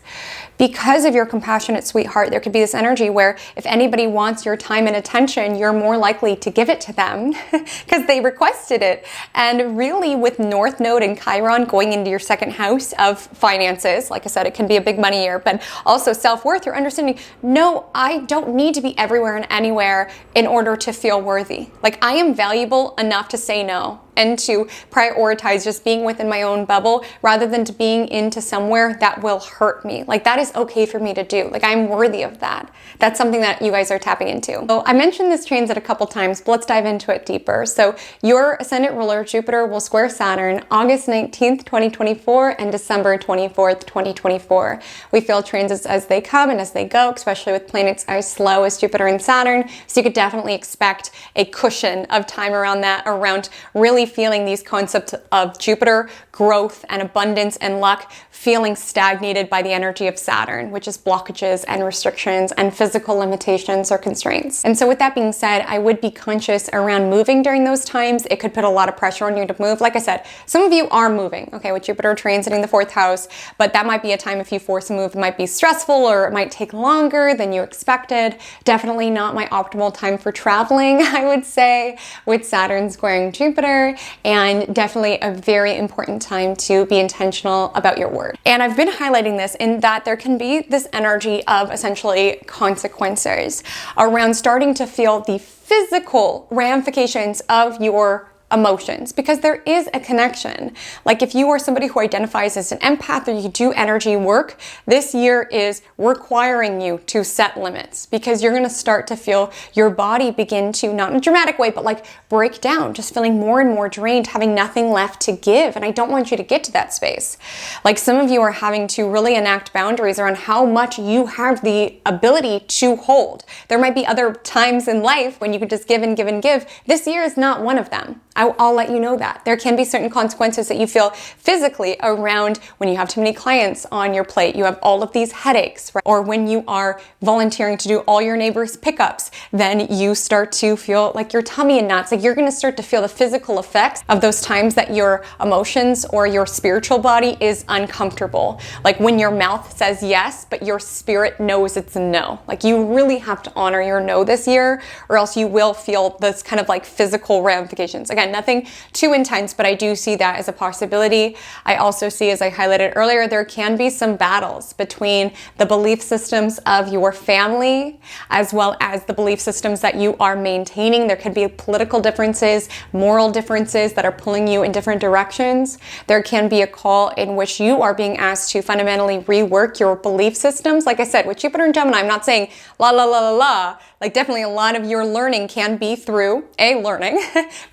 Because of your compassionate sweetheart, there could be this energy where if anybody wants your time and attention, you're more likely to give it to them because they requested it. And really with North Node and Chiron going into your second house of finances, like I said, it can be a big money year, but also self-worth, you're understanding, no, I don't need to be everywhere and anywhere in order to feel worthy. Like I am valuable enough to say no and to prioritize just being within my own bubble rather than to being into somewhere that will hurt me. Like that is okay for me to do. Like I'm worthy of that. That's something that you guys are tapping into. So I mentioned this transit a couple times, but let's dive into it deeper. So your ascendant ruler, Jupiter, will square Saturn August 19th, 2024 and December 24th, 2024. We feel transits as they come and as they go, especially with planets as slow as Jupiter and Saturn. So you could definitely expect a cushion of time around that, around really feeling these concepts of Jupiter, growth and abundance and luck, feeling stagnated by the energy of Saturn, which is blockages and restrictions and physical limitations or constraints. And so with that being said, I would be conscious around moving during those times. It could put a lot of pressure on you to move. Like I said, some of you are moving, okay, with Jupiter transiting the fourth house, but that might be a time if you force a move, it might be stressful or it might take longer than you expected. Definitely not my optimal time for traveling, I would say, with Saturn squaring Jupiter, and definitely a very important time to be intentional about your word. And I've been highlighting this in that there can be this energy of essentially consequences around starting to feel the physical ramifications of your emotions, because there is a connection. Like if you are somebody who identifies as an empath or you do energy work, this year is requiring you to set limits, because you're going to start to feel your body begin to, not in a dramatic way, but like break down, just feeling more and more drained, having nothing left to give. And I don't want you to get to that space. Like some of you are having to really enact boundaries around how much you have the ability to hold. There might be other times in life when you could just give and give and give. This year is not one of them. I'll let you know that. There can be certain consequences that you feel physically around when you have too many clients on your plate, you have all of these headaches, right? Or when you are volunteering to do all your neighbors' pickups, then you start to feel like your tummy in knots. Like you're going to start to feel the physical effects of those times that your emotions or your spiritual body is uncomfortable. Like when your mouth says yes, but your spirit knows it's a no. Like you really have to honor your no this year, or else you will feel this kind of like physical ramifications. Again, nothing too intense, but I do see that as a possibility. I also see, as I highlighted earlier, there can be some battles between the belief systems of your family as well as the belief systems that you are maintaining. There could be political differences, moral differences that are pulling you in different directions. There can be a call in which you are being asked to fundamentally rework your belief systems. Like I said, with Jupiter and Gemini, I'm not saying la la la la la. Like definitely a lot of your learning can be through learning,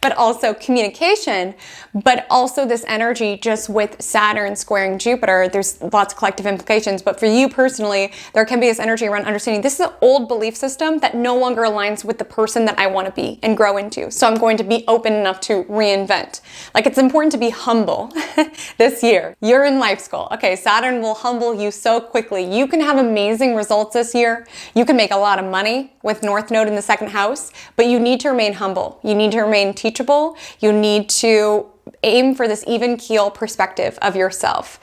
but also communication, but also this energy just with Saturn squaring Jupiter. There's lots of collective implications, but for you personally, there can be this energy around understanding this is an old belief system that no longer aligns with the person that I want to be and grow into. So I'm going to be open enough to reinvent. Like it's important to be humble this year. You're in life school. Okay, Saturn will humble you so quickly. You can have amazing results this year. You can make a lot of money with North Node in the second house, but you need to remain humble. You need to remain teachable. You need to aim for this even keel perspective of yourself.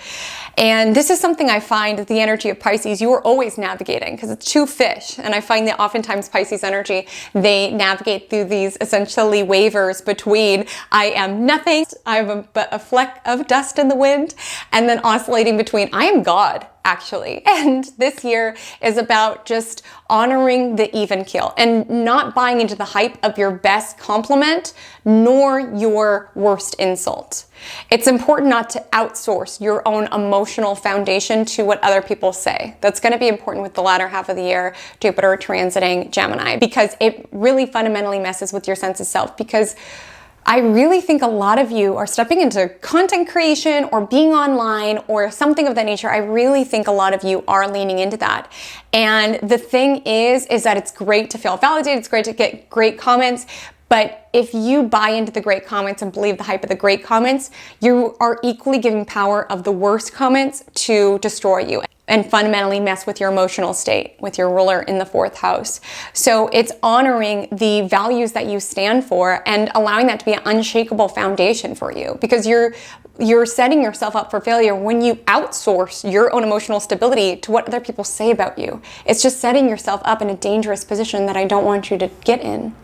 And this is something I find that the energy of Pisces, you are always navigating, because it's two fish. And I find that oftentimes Pisces energy, they navigate through these essentially waivers between I am nothing, I am but a fleck of dust in the wind, and then oscillating between I am God, actually. And this year is about just honoring the even keel and not buying into the hype of your best compliment nor your worst insult. It's important not to outsource your own emotional foundation to what other people say. That's going to be important with the latter half of the year, Jupiter transiting Gemini, because it really fundamentally messes with your sense of self. Because I really think a lot of you are stepping into content creation or being online or something of that nature. I really think a lot of you are leaning into that. And the thing is that it's great to feel validated. It's great to get great comments. But if you buy into the great comments and believe the hype of the great comments, you are equally giving power of the worst comments to destroy you and fundamentally mess with your emotional state, with your ruler in the fourth house. So it's honoring the values that you stand for and allowing that to be an unshakable foundation for you, because you're setting yourself up for failure when you outsource your own emotional stability to what other people say about you. It's just setting yourself up in a dangerous position that I don't want you to get in.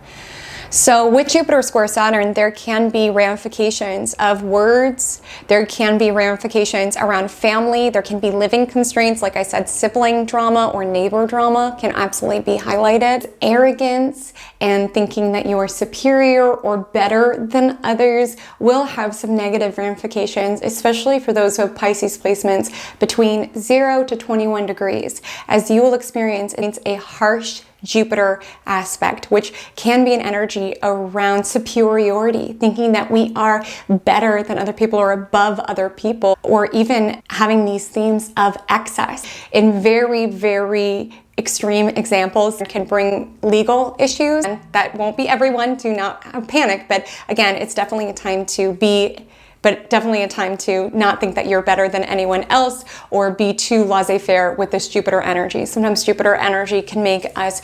So with Jupiter square Saturn, there can be ramifications of words. There can be ramifications around family. There can be living constraints. Like I said, sibling drama or neighbor drama can absolutely be highlighted. Arrogance and thinking that you are superior or better than others will have some negative ramifications, especially for those who have Pisces placements between 0 to 21 degrees, as you will experience a harsh Jupiter aspect, which can be an energy around superiority, thinking that we are better than other people or above other people, or even having these themes of excess. In very, very extreme examples can bring legal issues, and that won't be everyone, do not panic, but again, it's definitely a time to not think that you're better than anyone else or be too laissez-faire with this Jupiter energy. Sometimes Jupiter energy can make us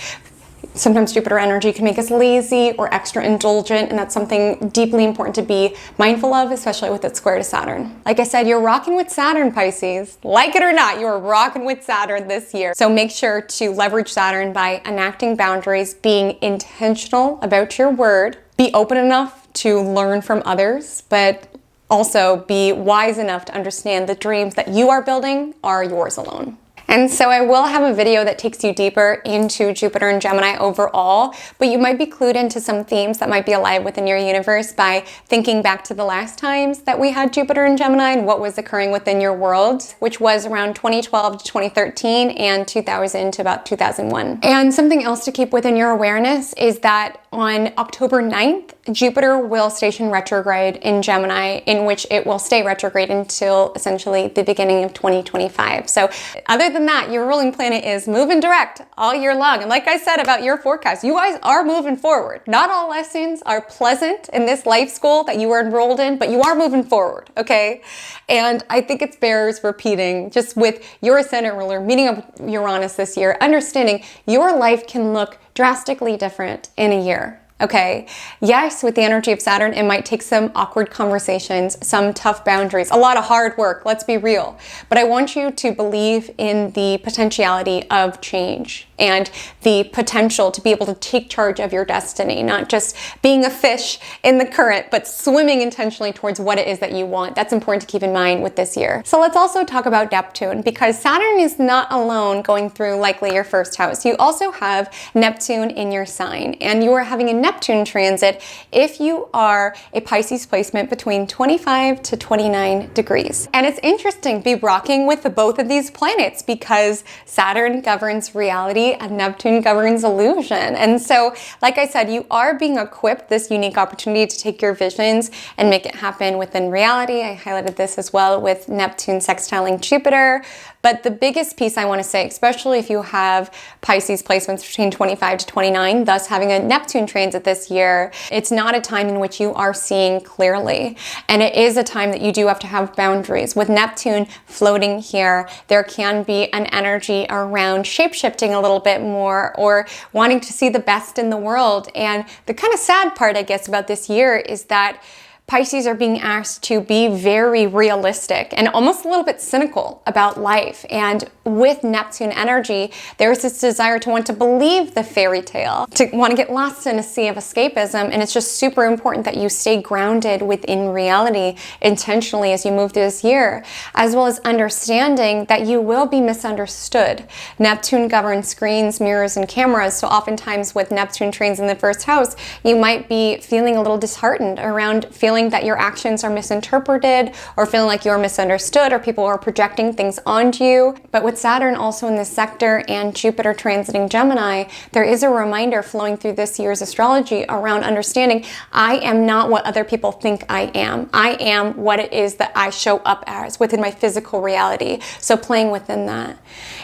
lazy or extra indulgent, and that's something deeply important to be mindful of, especially with it square to Saturn. Like I said, you're rocking with Saturn, Pisces. Like it or not, you're rocking with Saturn this year. So make sure to leverage Saturn by enacting boundaries, being intentional about your word, be open enough to learn from others, but also be wise enough to understand the dreams that you are building are yours alone. And so I will have a video that takes you deeper into Jupiter and Gemini overall, but you might be clued into some themes that might be alive within your universe by thinking back to the last times that we had Jupiter and Gemini and what was occurring within your world, which was around 2012 to 2013 and 2000 to about 2001. And something else to keep within your awareness is that on October 9th, Jupiter will station retrograde in Gemini, in which it will stay retrograde until essentially the beginning of 2025. So other than that, your ruling planet is moving direct all year long. And like I said about your forecast, you guys are moving forward. Not all lessons are pleasant in this life school that you are enrolled in, but you are moving forward, okay? And I think it bears repeating, just with your ascendant ruler meeting up with Uranus this year, understanding your life can look drastically different in a year. Okay, yes, with the energy of Saturn, it might take some awkward conversations, some tough boundaries, a lot of hard work, let's be real. But I want you to believe in the potentiality of change and the potential to be able to take charge of your destiny, not just being a fish in the current, but swimming intentionally towards what it is that you want. That's important to keep in mind with this year. So let's also talk about Neptune, because Saturn is not alone going through likely your first house. You also have Neptune in your sign, and you are having a Neptune transit if you are a Pisces placement between 25 to 29 degrees. And it's interesting to be rocking with both of these planets because Saturn governs reality and Neptune governs illusion. And so, like I said, you are being equipped this unique opportunity to take your visions and make it happen within reality. I highlighted this as well with Neptune sextiling Jupiter. But the biggest piece I want to say, especially if you have Pisces placements between 25 to 29, thus having a Neptune transit this year, it's not a time in which you are seeing clearly. And it is a time that you do have to have boundaries. With Neptune floating here, there can be an energy around shape-shifting a little bit more or wanting to see the best in the world. And the kind of sad part, I guess, about this year is that Pisces are being asked to be very realistic and almost a little bit cynical about life. And with Neptune energy, there's this desire to want to believe the fairy tale, to want to get lost in a sea of escapism. And it's just super important that you stay grounded within reality intentionally as you move through this year, as well as understanding that you will be misunderstood. Neptune governs screens, mirrors, and cameras. So oftentimes with Neptune trines in the first house, you might be feeling a little disheartened around feeling that your actions are misinterpreted or feeling like you're misunderstood or people are projecting things onto you. But with Saturn also in this sector and Jupiter transiting Gemini, there is a reminder flowing through this year's astrology around understanding I am not what other people think I am. I am what it is that I show up as within my physical reality. So playing within that.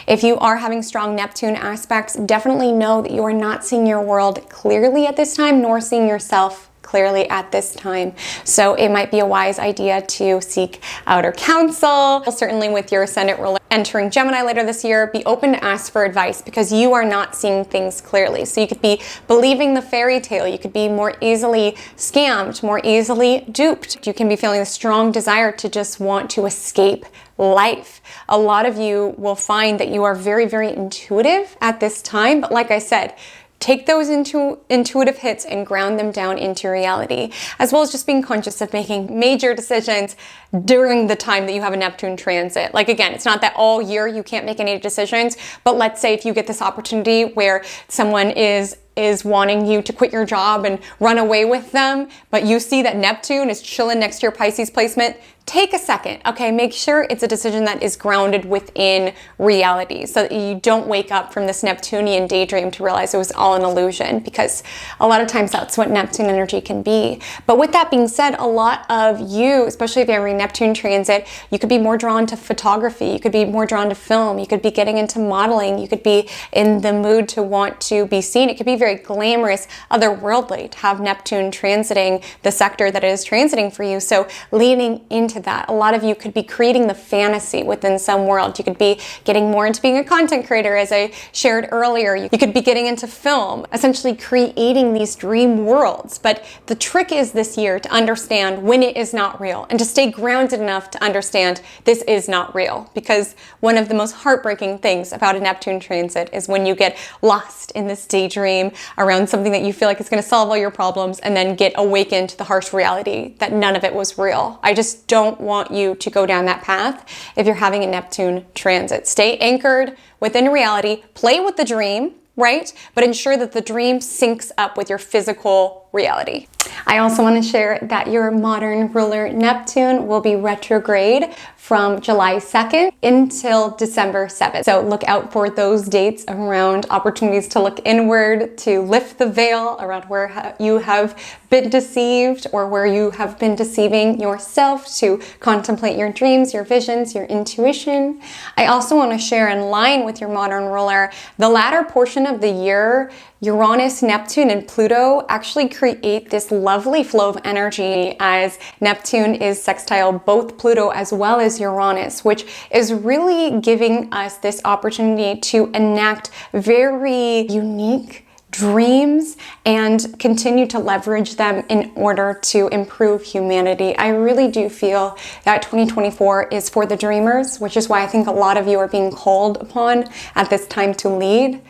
If you are having strong Neptune aspects, definitely know that you are not seeing your world clearly at this time, nor seeing yourself clearly at this time. So it might be a wise idea to seek outer counsel. Certainly with your ascendant ruler entering Gemini later this year, be open to ask for advice because you are not seeing things clearly. So you could be believing the fairy tale. You could be more easily scammed, more easily duped. You can be feeling a strong desire to just want to escape life. A lot of you will find that you are very, very intuitive at this time. But like I said, take those intuitive hits and ground them down into reality, as well as just being conscious of making major decisions during the time that you have a Neptune transit. Like again, it's not that all year you can't make any decisions, but let's say if you get this opportunity where someone is wanting you to quit your job and run away with them, but you see that Neptune is chilling next to your Pisces placement, take a second, okay? Make sure it's a decision that is grounded within reality so that you don't wake up from this Neptunian daydream to realize it was all an illusion, because a lot of times that's what Neptune energy can be. But with that being said, a lot of you, especially if you're in Neptune transit, you could be more drawn to photography, you could be more drawn to film, you could be getting into modeling, you could be in the mood to want to be seen. It could be very glamorous, otherworldly to have Neptune transiting the sector that it is transiting for you. So leaning into that. A lot of you could be creating the fantasy within some world. You could be getting more into being a content creator, as I shared earlier. You could be getting into film, essentially creating these dream worlds. But the trick is this year to understand when it is not real and to stay grounded enough to understand this is not real. Because one of the most heartbreaking things about a Neptune transit is when you get lost in this daydream around something that you feel like is going to solve all your problems and then get awakened to the harsh reality that none of it was real. I just don't don't want you to go down that path if you're having a Neptune transit. Stay anchored within reality, play with the dream, right? But ensure that the dream syncs up with your physical reality. I also want to share that your modern ruler Neptune will be retrograde from July 2nd until December 7th. So look out for those dates around opportunities to look inward, to lift the veil around where you have been deceived or where you have been deceiving yourself, to contemplate your dreams, your visions, your intuition. I also want to share, in line with your modern ruler, the latter portion of the year, Uranus, Neptune, and Pluto actually create this lovely flow of energy as Neptune is sextile both Pluto as well as Uranus, which is really giving us this opportunity to enact very unique dreams and continue to leverage them in order to improve humanity. I really do feel that 2024 is for the dreamers, which is why I think a lot of you are being called upon at this time to lead.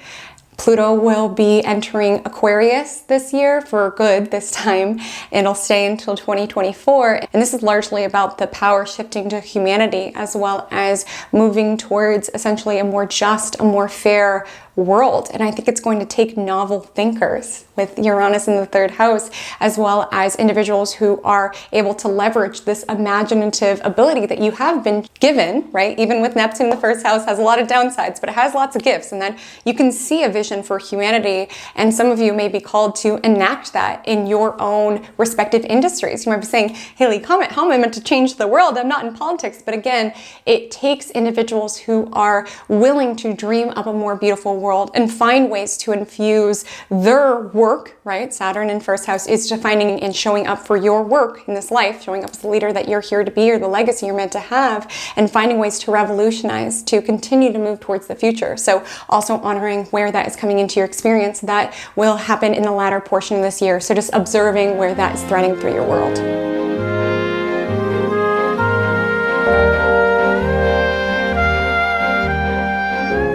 Pluto will be entering Aquarius this year for good this time. It'll stay until 2024. And this is largely about the power shifting to humanity, as well as moving towards essentially a more just, a more fair world. And I think it's going to take novel thinkers with Uranus in the third house, as well as individuals who are able to leverage this imaginative ability that you have been given, right? Even with Neptune in the first house has a lot of downsides, but it has lots of gifts. And then you can see a vision for humanity. And some of you may be called to enact that in your own respective industries. You might be saying, Haley, Comet, how am I meant to change the world? I'm not in politics. But again, it takes individuals who are willing to dream up a more beautiful world and find ways to infuse their work, right? Saturn in first house is defining and showing up for your work in this life, showing up as the leader that you're here to be or the legacy you're meant to have, and finding ways to revolutionize, to continue to move towards the future. So also honoring where that is coming into your experience, that will happen in the latter portion of this year. So just observing where that is threading through your world.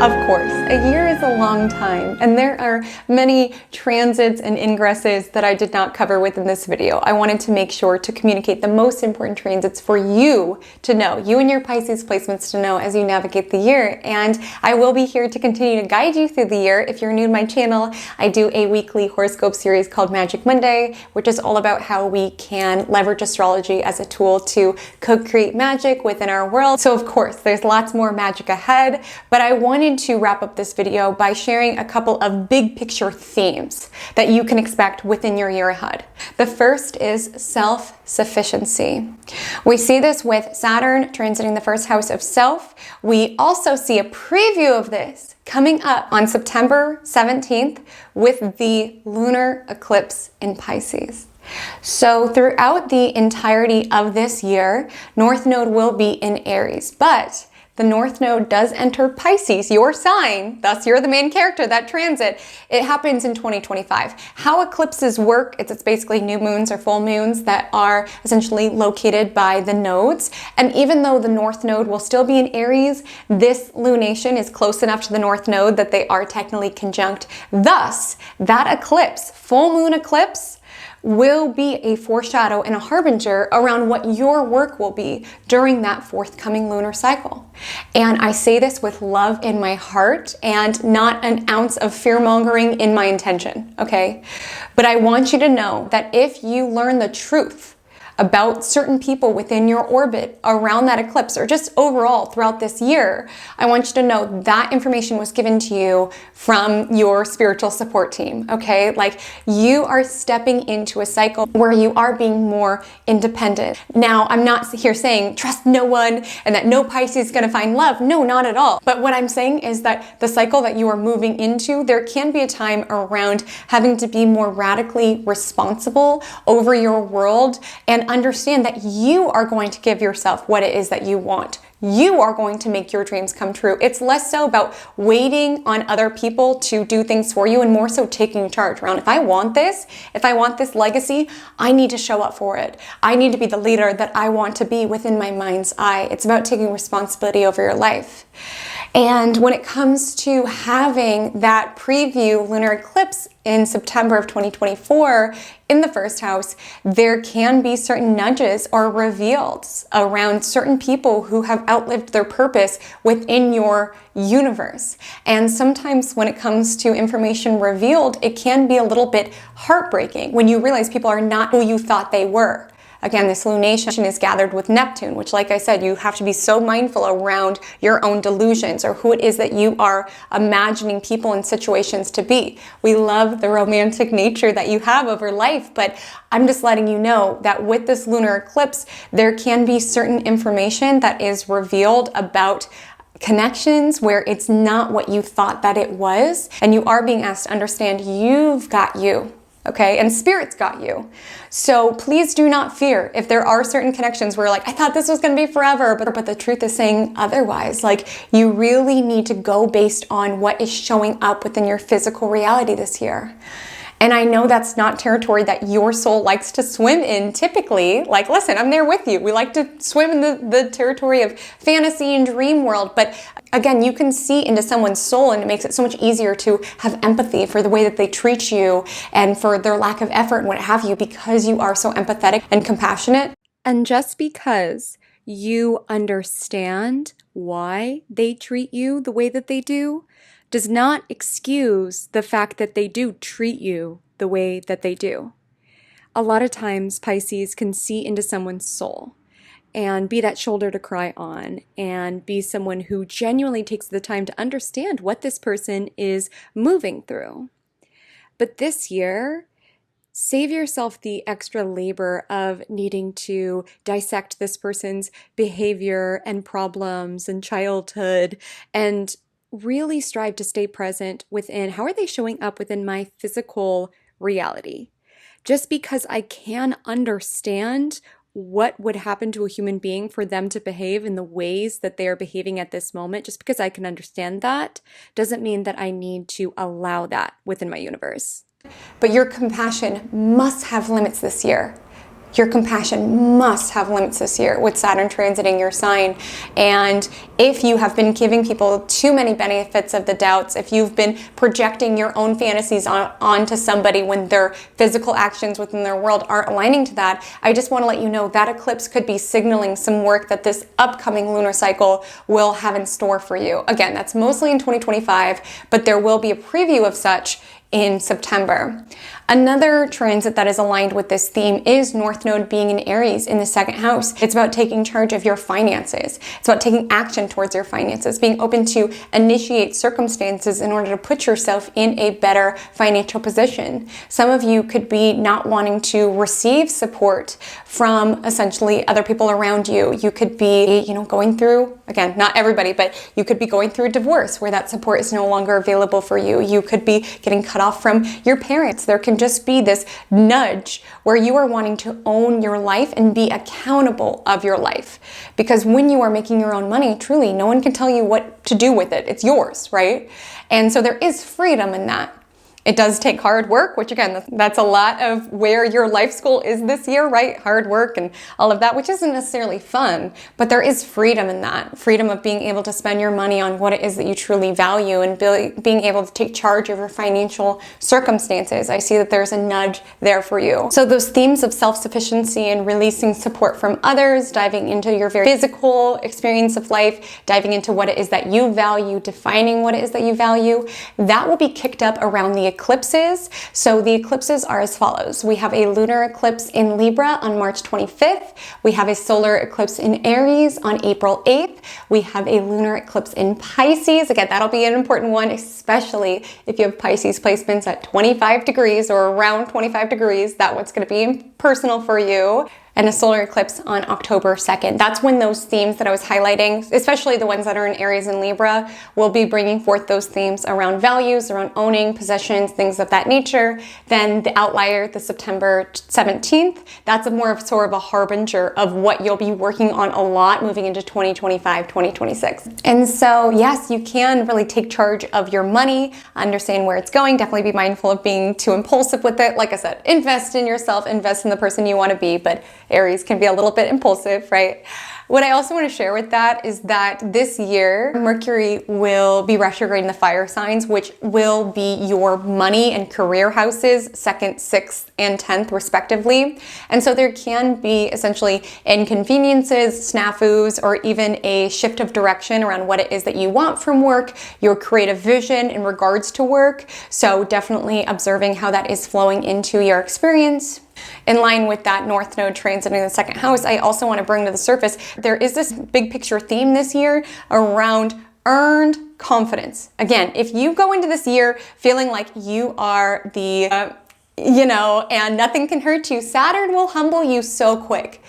Of course, a year is a long time, and there are many transits and ingresses that I did not cover within this video. I wanted to make sure to communicate the most important transits for you to know, you and your Pisces placements to know as you navigate the year. And I will be here to continue to guide you through the year. If you're new to my channel, I do a weekly horoscope series called Magic Monday, which is all about how we can leverage astrology as a tool to co-create magic within our world. So of course, there's lots more magic ahead, but I wanted to wrap up this video by sharing a couple of big picture themes that you can expect within your year ahead. The first is self-sufficiency. We see this with Saturn transiting the first house of self. We also see a preview of this coming up on September 17th with the lunar eclipse in Pisces. So throughout the entirety of this year, North Node will be in Aries, but the North Node does enter Pisces, your sign, thus you're the main character, that transit. It happens in 2025. How eclipses work, it's basically new moons or full moons that are essentially located by the nodes. And even though the North Node will still be in Aries, this lunation is close enough to the North Node that they are technically conjunct. Thus, that eclipse, full moon eclipse, will be a foreshadow and a harbinger around what your work will be during that forthcoming lunar cycle. And I say this with love in my heart and not an ounce of fear-mongering in my intention, okay? But I want you to know that if you learn the truth about certain people within your orbit around that eclipse, or just overall throughout this year, I want you to know that information was given to you from your spiritual support team, okay? Like, you are stepping into a cycle where you are being more independent. Now, I'm not here saying trust no one and that no Pisces is gonna find love. No, not at all. But what I'm saying is that the cycle that you are moving into, there can be a time around having to be more radically responsible over your world and understand that you are going to give yourself what it is that you want. You are going to make your dreams come true. It's less so about waiting on other people to do things for you and more so taking charge around, if I want this legacy, I need to show up for it. I need to be the leader that I want to be within my mind's eye. It's about taking responsibility over your life. And when it comes to having that preview lunar eclipse in September of 2024 in the first house, there can be certain nudges or reveals around certain people who have outlived their purpose within your universe. And sometimes when it comes to information revealed, it can be a little bit heartbreaking when you realize people are not who you thought they were. Again, this lunation is gathered with Neptune, which, like I said, you have to be so mindful around your own delusions or who it is that you are imagining people and situations to be. We love the romantic nature that you have over life, but I'm just letting you know that with this lunar eclipse, there can be certain information that is revealed about connections where it's not what you thought that it was, and you are being asked to understand you've got you. Okay, and Spirit's got you. So please do not fear if there are certain connections where like, I thought this was going to be forever, but the truth is saying otherwise. Like, you really need to go based on what is showing up within your physical reality this year. And I know that's not territory that your soul likes to swim in typically. Like, listen, I'm there with you. We like to swim in the territory of fantasy and dream world. But again, you can see into someone's soul, and it makes it so much easier to have empathy for the way that they treat you and for their lack of effort and what have you, because you are so empathetic and compassionate. And just because you understand why they treat you the way that they do, does not excuse the fact that they do treat you the way that they do. A lot of times Pisces can see into someone's soul and be that shoulder to cry on and be someone who genuinely takes the time to understand what this person is moving through. But this year, save yourself the extra labor of needing to dissect this person's behavior and problems and childhood, and really strive to stay present within how are they showing up within my physical reality. Just because I can understand what would happen to a human being for them to behave in the ways that they are behaving at this moment, just because I can understand that, doesn't mean that I need to allow that within my universe. But your compassion must have limits this year. Your compassion must have limits this year with Saturn transiting your sign. And if you have been giving people too many benefits of the doubts, if you've been projecting your own fantasies onto somebody when their physical actions within their world aren't aligning to that, I just want to let you know that eclipse could be signaling some work that this upcoming lunar cycle will have in store for you. Again, that's mostly in 2025, but there will be a preview of such in September. Another transit that is aligned with this theme is North Node being in Aries in the second house. It's about taking charge of your finances. It's about taking action towards your finances, being open to initiate circumstances in order to put yourself in a better financial position. Some of you could be not wanting to receive support from essentially other people around you. You could be, going through, again, not everybody, but you could be going through a divorce where that support is no longer available for you. You could be getting cut off from your parents. There can just be this nudge where you are wanting to own your life and be accountable of your life. Because when you are making your own money, truly, no one can tell you what to do with it. It's yours, right? And so there is freedom in that. It does take hard work, which again, that's a lot of where your life goal is this year, right? Hard work and all of that, which isn't necessarily fun, but there is freedom in that. Freedom of being able to spend your money on what it is that you truly value and being able to take charge of your financial circumstances. I see that there's a nudge there for you. So those themes of self-sufficiency and releasing support from others, diving into your very physical experience of life, diving into what it is that you value, defining what it is that you value, that will be kicked up around the eclipses. So the eclipses are as follows. We have a lunar eclipse in Libra on March 25th. We have a solar eclipse in Aries on April 8th. We have a lunar eclipse in Pisces. Again, that'll be an important one, especially if you have Pisces placements at 25 degrees or around 25 degrees. That one's going to be personal for you. And a solar eclipse on October 2nd. That's when those themes that I was highlighting, especially the ones that are in Aries and Libra, will be bringing forth those themes around values, around owning, possessions, things of that nature. Then the outlier, the September 17th, that's more of sort of a harbinger of what you'll be working on a lot moving into 2025, 2026. And so, yes, you can really take charge of your money, understand where it's going, definitely be mindful of being too impulsive with it. Like I said, invest in yourself, invest in the person you want to be, but Aries can be a little bit impulsive, right? What I also want to share with that is that this year, Mercury will be retrograde in the fire signs, which will be your money and career houses, 2nd, 6th, and 10th, respectively. And so there can be essentially inconveniences, snafus, or even a shift of direction around what it is that you want from work, your creative vision in regards to work. So definitely observing how that is flowing into your experience. In line with that North Node transiting the 2nd house, I also want to bring to the surface, there is this big picture theme this year around earned confidence. Again, if you go into this year feeling like you are the, and nothing can hurt you, Saturn will humble you so quick.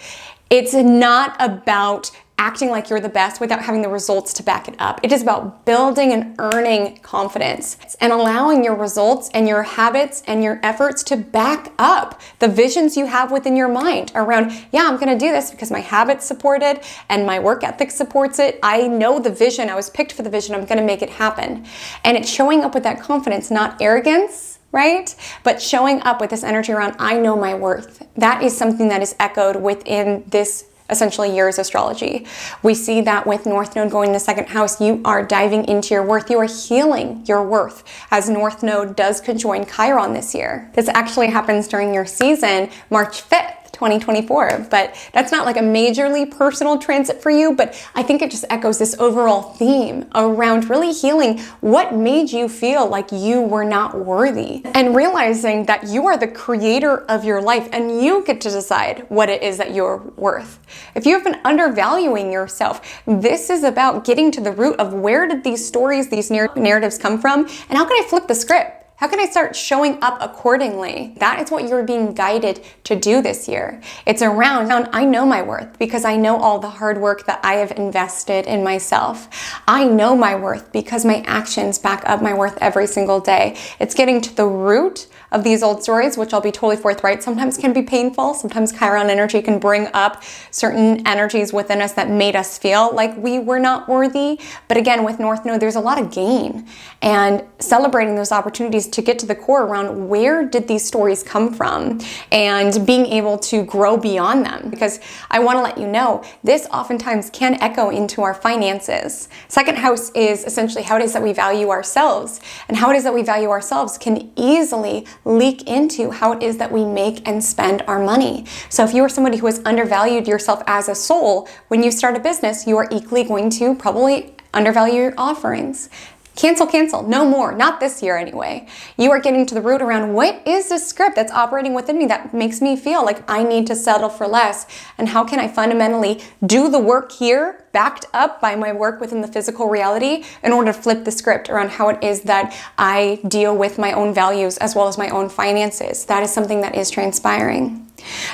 It's not about acting like you're the best without having the results to back it up. It is about building and earning confidence and allowing your results and your habits and your efforts to back up the visions you have within your mind around, yeah, I'm gonna do this because my habits support it and my work ethic supports it. I know the vision, I was picked for the vision, I'm gonna make it happen. And it's showing up with that confidence, not arrogance, right? But showing up with this energy around, I know my worth. That is something that is echoed within this essentially year's astrology. We see that with North Node going in the 2nd house, you are diving into your worth. You are healing your worth as North Node does conjoin Chiron this year. This actually happens during your season, March 5th. 2024, but that's not like a majorly personal transit for you, but I think it just echoes this overall theme around really healing what made you feel like you were not worthy and realizing that you are the creator of your life and you get to decide what it is that you're worth. If you have been undervaluing yourself, this is about getting to the root of where did these stories, these narratives come from, and how can I flip the script? How can I start showing up accordingly? That is what you're being guided to do this year. It's around, I know my worth because I know all the hard work that I have invested in myself. I know my worth because my actions back up my worth every single day. It's getting to the root of these old stories, which I'll be totally forthright, sometimes can be painful. Sometimes Chiron energy can bring up certain energies within us that made us feel like we were not worthy. But again, with North Node, there's a lot of gain and celebrating those opportunities to get to the core around where did these stories come from and being able to grow beyond them. Because I want to let you know, this oftentimes can echo into our finances. 2nd house is essentially how it is that we value ourselves, and how it is that we value ourselves can easily leak into how it is that we make and spend our money. So if you are somebody who has undervalued yourself as a soul, when you start a business, you are equally going to probably undervalue your offerings. Cancel, no more, not this year anyway. You are getting to the root around what is the script that's operating within me that makes me feel like I need to settle for less, and how can I fundamentally do the work here backed up by my work within the physical reality in order to flip the script around how it is that I deal with my own values as well as my own finances. That is something that is transpiring.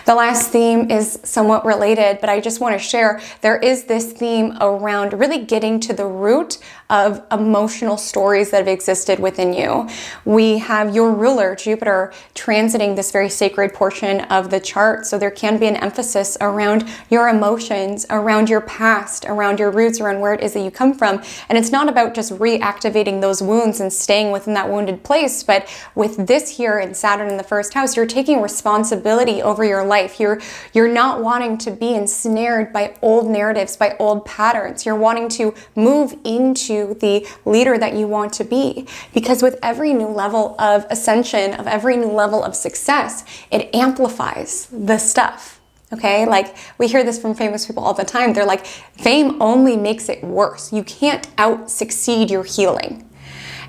The last theme is somewhat related, but I just want to share there is this theme around really getting to the root of emotional stories that have existed within you. We have your ruler, Jupiter, transiting this very sacred portion of the chart, so there can be an emphasis around your emotions, around your past, around your roots, around where it is that you come from. And it's not about just reactivating those wounds and staying within that wounded place, but with this here in Saturn in the 1st house, you're taking responsibility over your life. You're not wanting to be ensnared by old narratives, by old patterns. You're wanting to move into the leader that you want to be. Because with every new level of ascension, of every new level of success, it amplifies the stuff. Okay, like we hear this from famous people all the time. They're like, fame only makes it worse. You can't out-succeed your healing.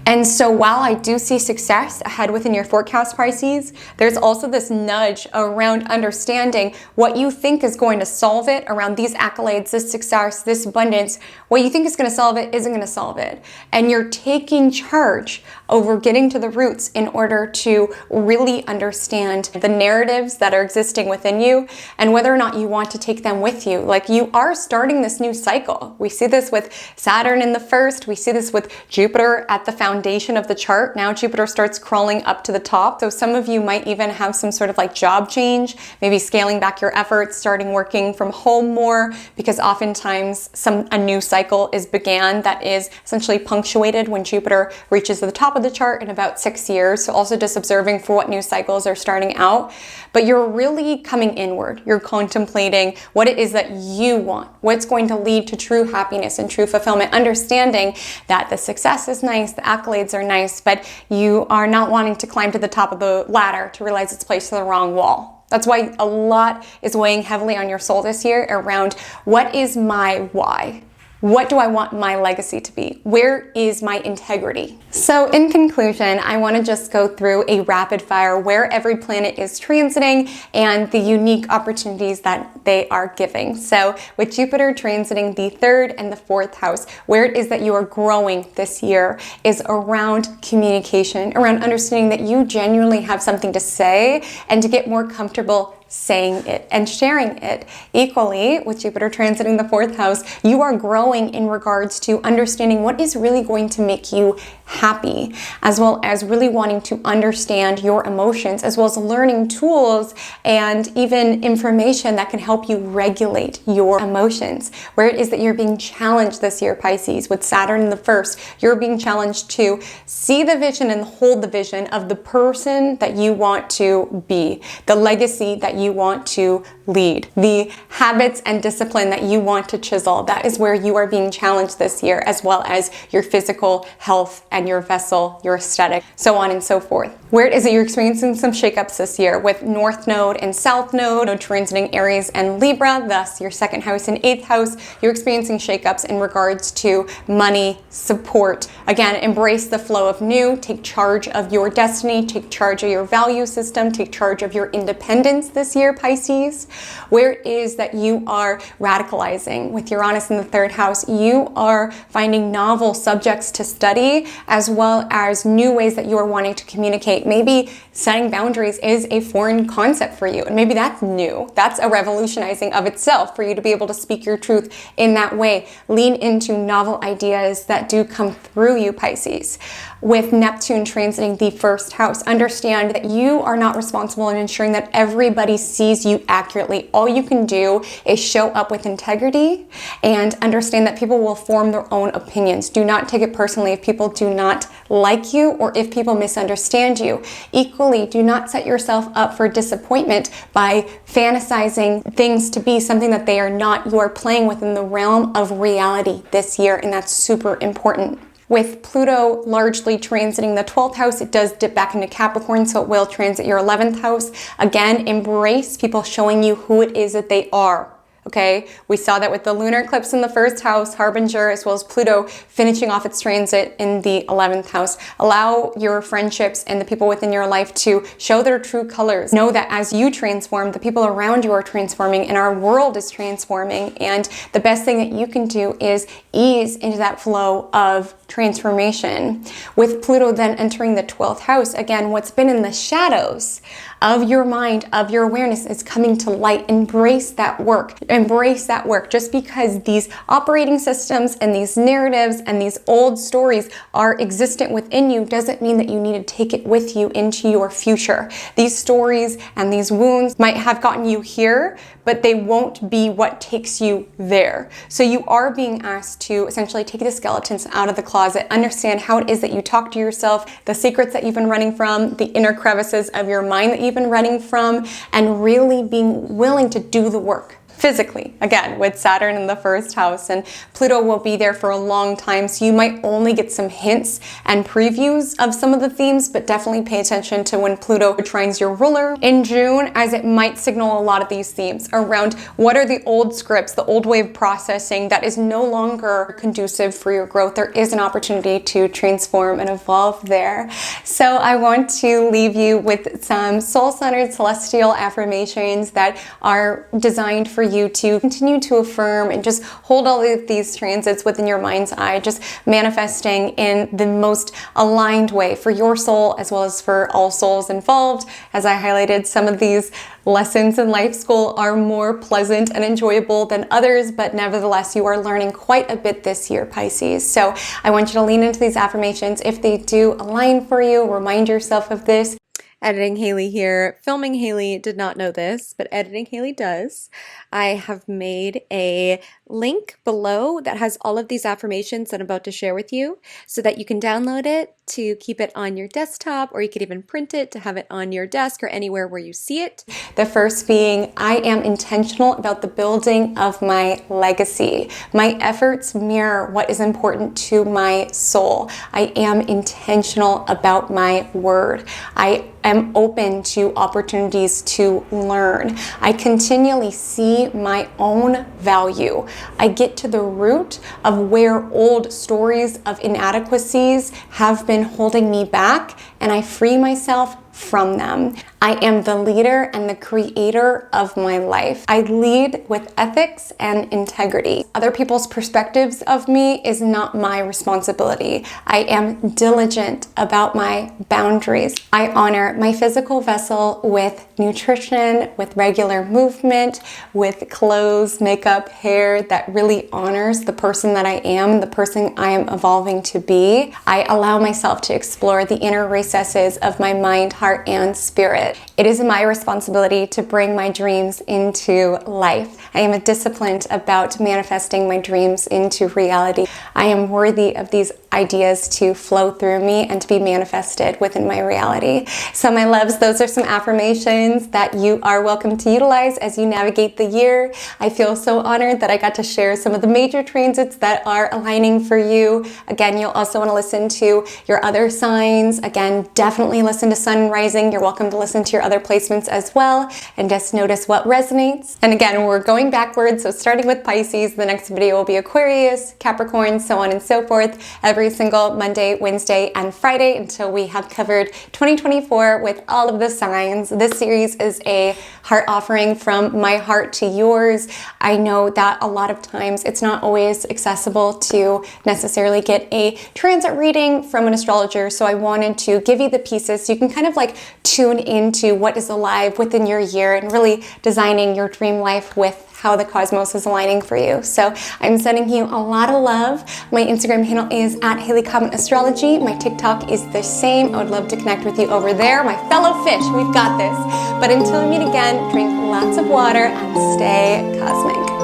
And so while I do see success ahead within your forecast, Pisces, there's also this nudge around understanding what you think is going to solve it around these accolades, this success, this abundance. What you think is going to solve it isn't going to solve it. And you're taking charge over getting to the roots in order to really understand the narratives that are existing within you and whether or not you want to take them with you. Like, you are starting this new cycle. We see this with Saturn in the 1st. We see this with Jupiter at the foundation foundation of the chart. Now Jupiter starts crawling up to the top. So some of you might even have some sort of like job change, maybe scaling back your efforts, starting working from home more, because oftentimes a new cycle is began that is essentially punctuated when Jupiter reaches the top of the chart in about 6 years. So also just observing for what new cycles are starting out. But you're really coming inward. You're contemplating what it is that you want, what's going to lead to true happiness and true fulfillment, understanding that the success is nice, the accolades are nice, but you are not wanting to climb to the top of the ladder to realize it's placed to the wrong wall. That's why a lot is weighing heavily on your soul this year around what is my why? What do I want my legacy to be? Where is my integrity? So in conclusion, I want to just go through a rapid fire where every planet is transiting and the unique opportunities that they are giving. So with Jupiter transiting the 3rd and the 4th house, where it is that you are growing this year is around communication, around understanding that you genuinely have something to say and to get more comfortable saying it and sharing it. Equally, with Jupiter transiting the 4th house, you are growing in regards to understanding what is really going to make you happy, as well as really wanting to understand your emotions, as well as learning tools and even information that can help you regulate your emotions. Where it is that you're being challenged this year, Pisces, with Saturn in the 1st, you're being challenged to see the vision and hold the vision of the person that you want to be, the legacy that you want to lead, the habits and discipline that you want to chisel. That is where you are being challenged this year, as well as your physical health and your vessel, your aesthetic, so on and so forth. Where it is that you're experiencing some shakeups this year with North Node and South Node transiting Aries and Libra, thus your 2nd house and 8th house, you're experiencing shakeups in regards to money, support. Again, embrace the flow of new, take charge of your destiny, take charge of your value system, take charge of your independence this year, Pisces. Where it is that you are radicalizing with Uranus in the 3rd house, you are finding novel subjects to study, as well as new ways that you are wanting to communicate. Maybe setting boundaries is a foreign concept for you, and maybe that's new. That's a revolutionizing of itself for you to be able to speak your truth in that way. Lean into novel ideas that do come through you, Pisces. With Neptune transiting the 1st house, understand that you are not responsible in ensuring that everybody sees you accurately. All you can do is show up with integrity and understand that people will form their own opinions. Do not take it personally if people do not like you or if people misunderstand you. Equally, do not set yourself up for disappointment by fantasizing things to be something that they are not. You are playing within the realm of reality this year, and that's super important. With Pluto largely transiting the 12th house, it does dip back into Capricorn, so it will transit your 11th house. Again, embrace people showing you who it is that they are. Okay, we saw that with the lunar eclipse in the 1st house, Harbinger, as well as Pluto finishing off its transit in the 11th house. Allow your friendships and the people within your life to show their true colors. Know that as you transform, the people around you are transforming and our world is transforming. And the best thing that you can do is ease into that flow of transformation. With Pluto then entering the 12th house, again, what's been in the shadows of your mind, of your awareness is coming to light. Embrace that work. Embrace that work. Just because these operating systems and these narratives and these old stories are existent within you doesn't mean that you need to take it with you into your future. These stories and these wounds might have gotten you here, but they won't be what takes you there. So you are being asked to essentially take the skeletons out of the closet, understand how it is that you talk to yourself, the secrets that you've been running from, the inner crevices of your mind that you've been running from, and really being willing to do the work. Physically, again, with Saturn in the 1st house, and Pluto will be there for a long time, so you might only get some hints and previews of some of the themes, but definitely pay attention to when Pluto trines your ruler in June, as it might signal a lot of these themes around what are the old scripts, the old way of processing that is no longer conducive for your growth. There is an opportunity to transform and evolve there. So I want to leave you with some soul-centered celestial affirmations that are designed for you to continue to affirm and just hold all of these transits within your mind's eye, just manifesting in the most aligned way for your soul as well as for all souls involved. As I highlighted, some of these lessons in life school are more pleasant and enjoyable than others, but nevertheless, you are learning quite a bit this year, Pisces. So I want you to lean into these affirmations if they do align for you. Remind yourself of this. Editing Haley here. Filming Haley did not know this, but editing Haley does. I have made a link below that has all of these affirmations that I'm about to share with you so that you can download it to keep it on your desktop, or you could even print it to have it on your desk or anywhere where you see it. The first being, I am intentional about the building of my legacy. My efforts mirror what is important to my soul. I am intentional about my word. I am open to opportunities to learn. I continually see my own value. I get to the root of where old stories of inadequacies have been holding me back, and I free myself from them. I am the leader and the creator of my life. I lead with ethics and integrity. Other people's perspectives of me is not my responsibility. I am diligent about my boundaries. I honor my physical vessel with nutrition, with regular movement, with clothes, makeup, hair that really honors the person that I am, the person I am evolving to be. I allow myself to explore the inner recesses of my mind, heart, and spirit. It is my responsibility to bring my dreams into life. I am disciplined about manifesting my dreams into reality. I am worthy of these ideas to flow through me and to be manifested within my reality. So my loves, those are some affirmations that you are welcome to utilize as you navigate the year. I feel so honored that I got to share some of the major transits that are aligning for you. Again, you'll also want to listen to your other signs. Again, definitely listen to Sun and Rising. You're welcome to listen to your other placements as well and just notice what resonates. And again, we're going backwards. So starting with Pisces, the next video will be Aquarius, Capricorn, so on and so forth, every single Monday, Wednesday, and Friday until we have covered 2024 with all of the signs. This series is a heart offering from my heart to yours. I know that a lot of times it's not always accessible to necessarily get a transit reading from an astrologer, so I wanted to give you the pieces so you can kind of like tune into what is alive within your year and really designing your dream life with how the cosmos is aligning for you. So I'm sending you a lot of love. My Instagram handle is @HaleyCommentAstrology. My TikTok is the same. I would love to connect with you over there. My fellow fish, we've got this. But until we meet again, drink lots of water and stay cosmic.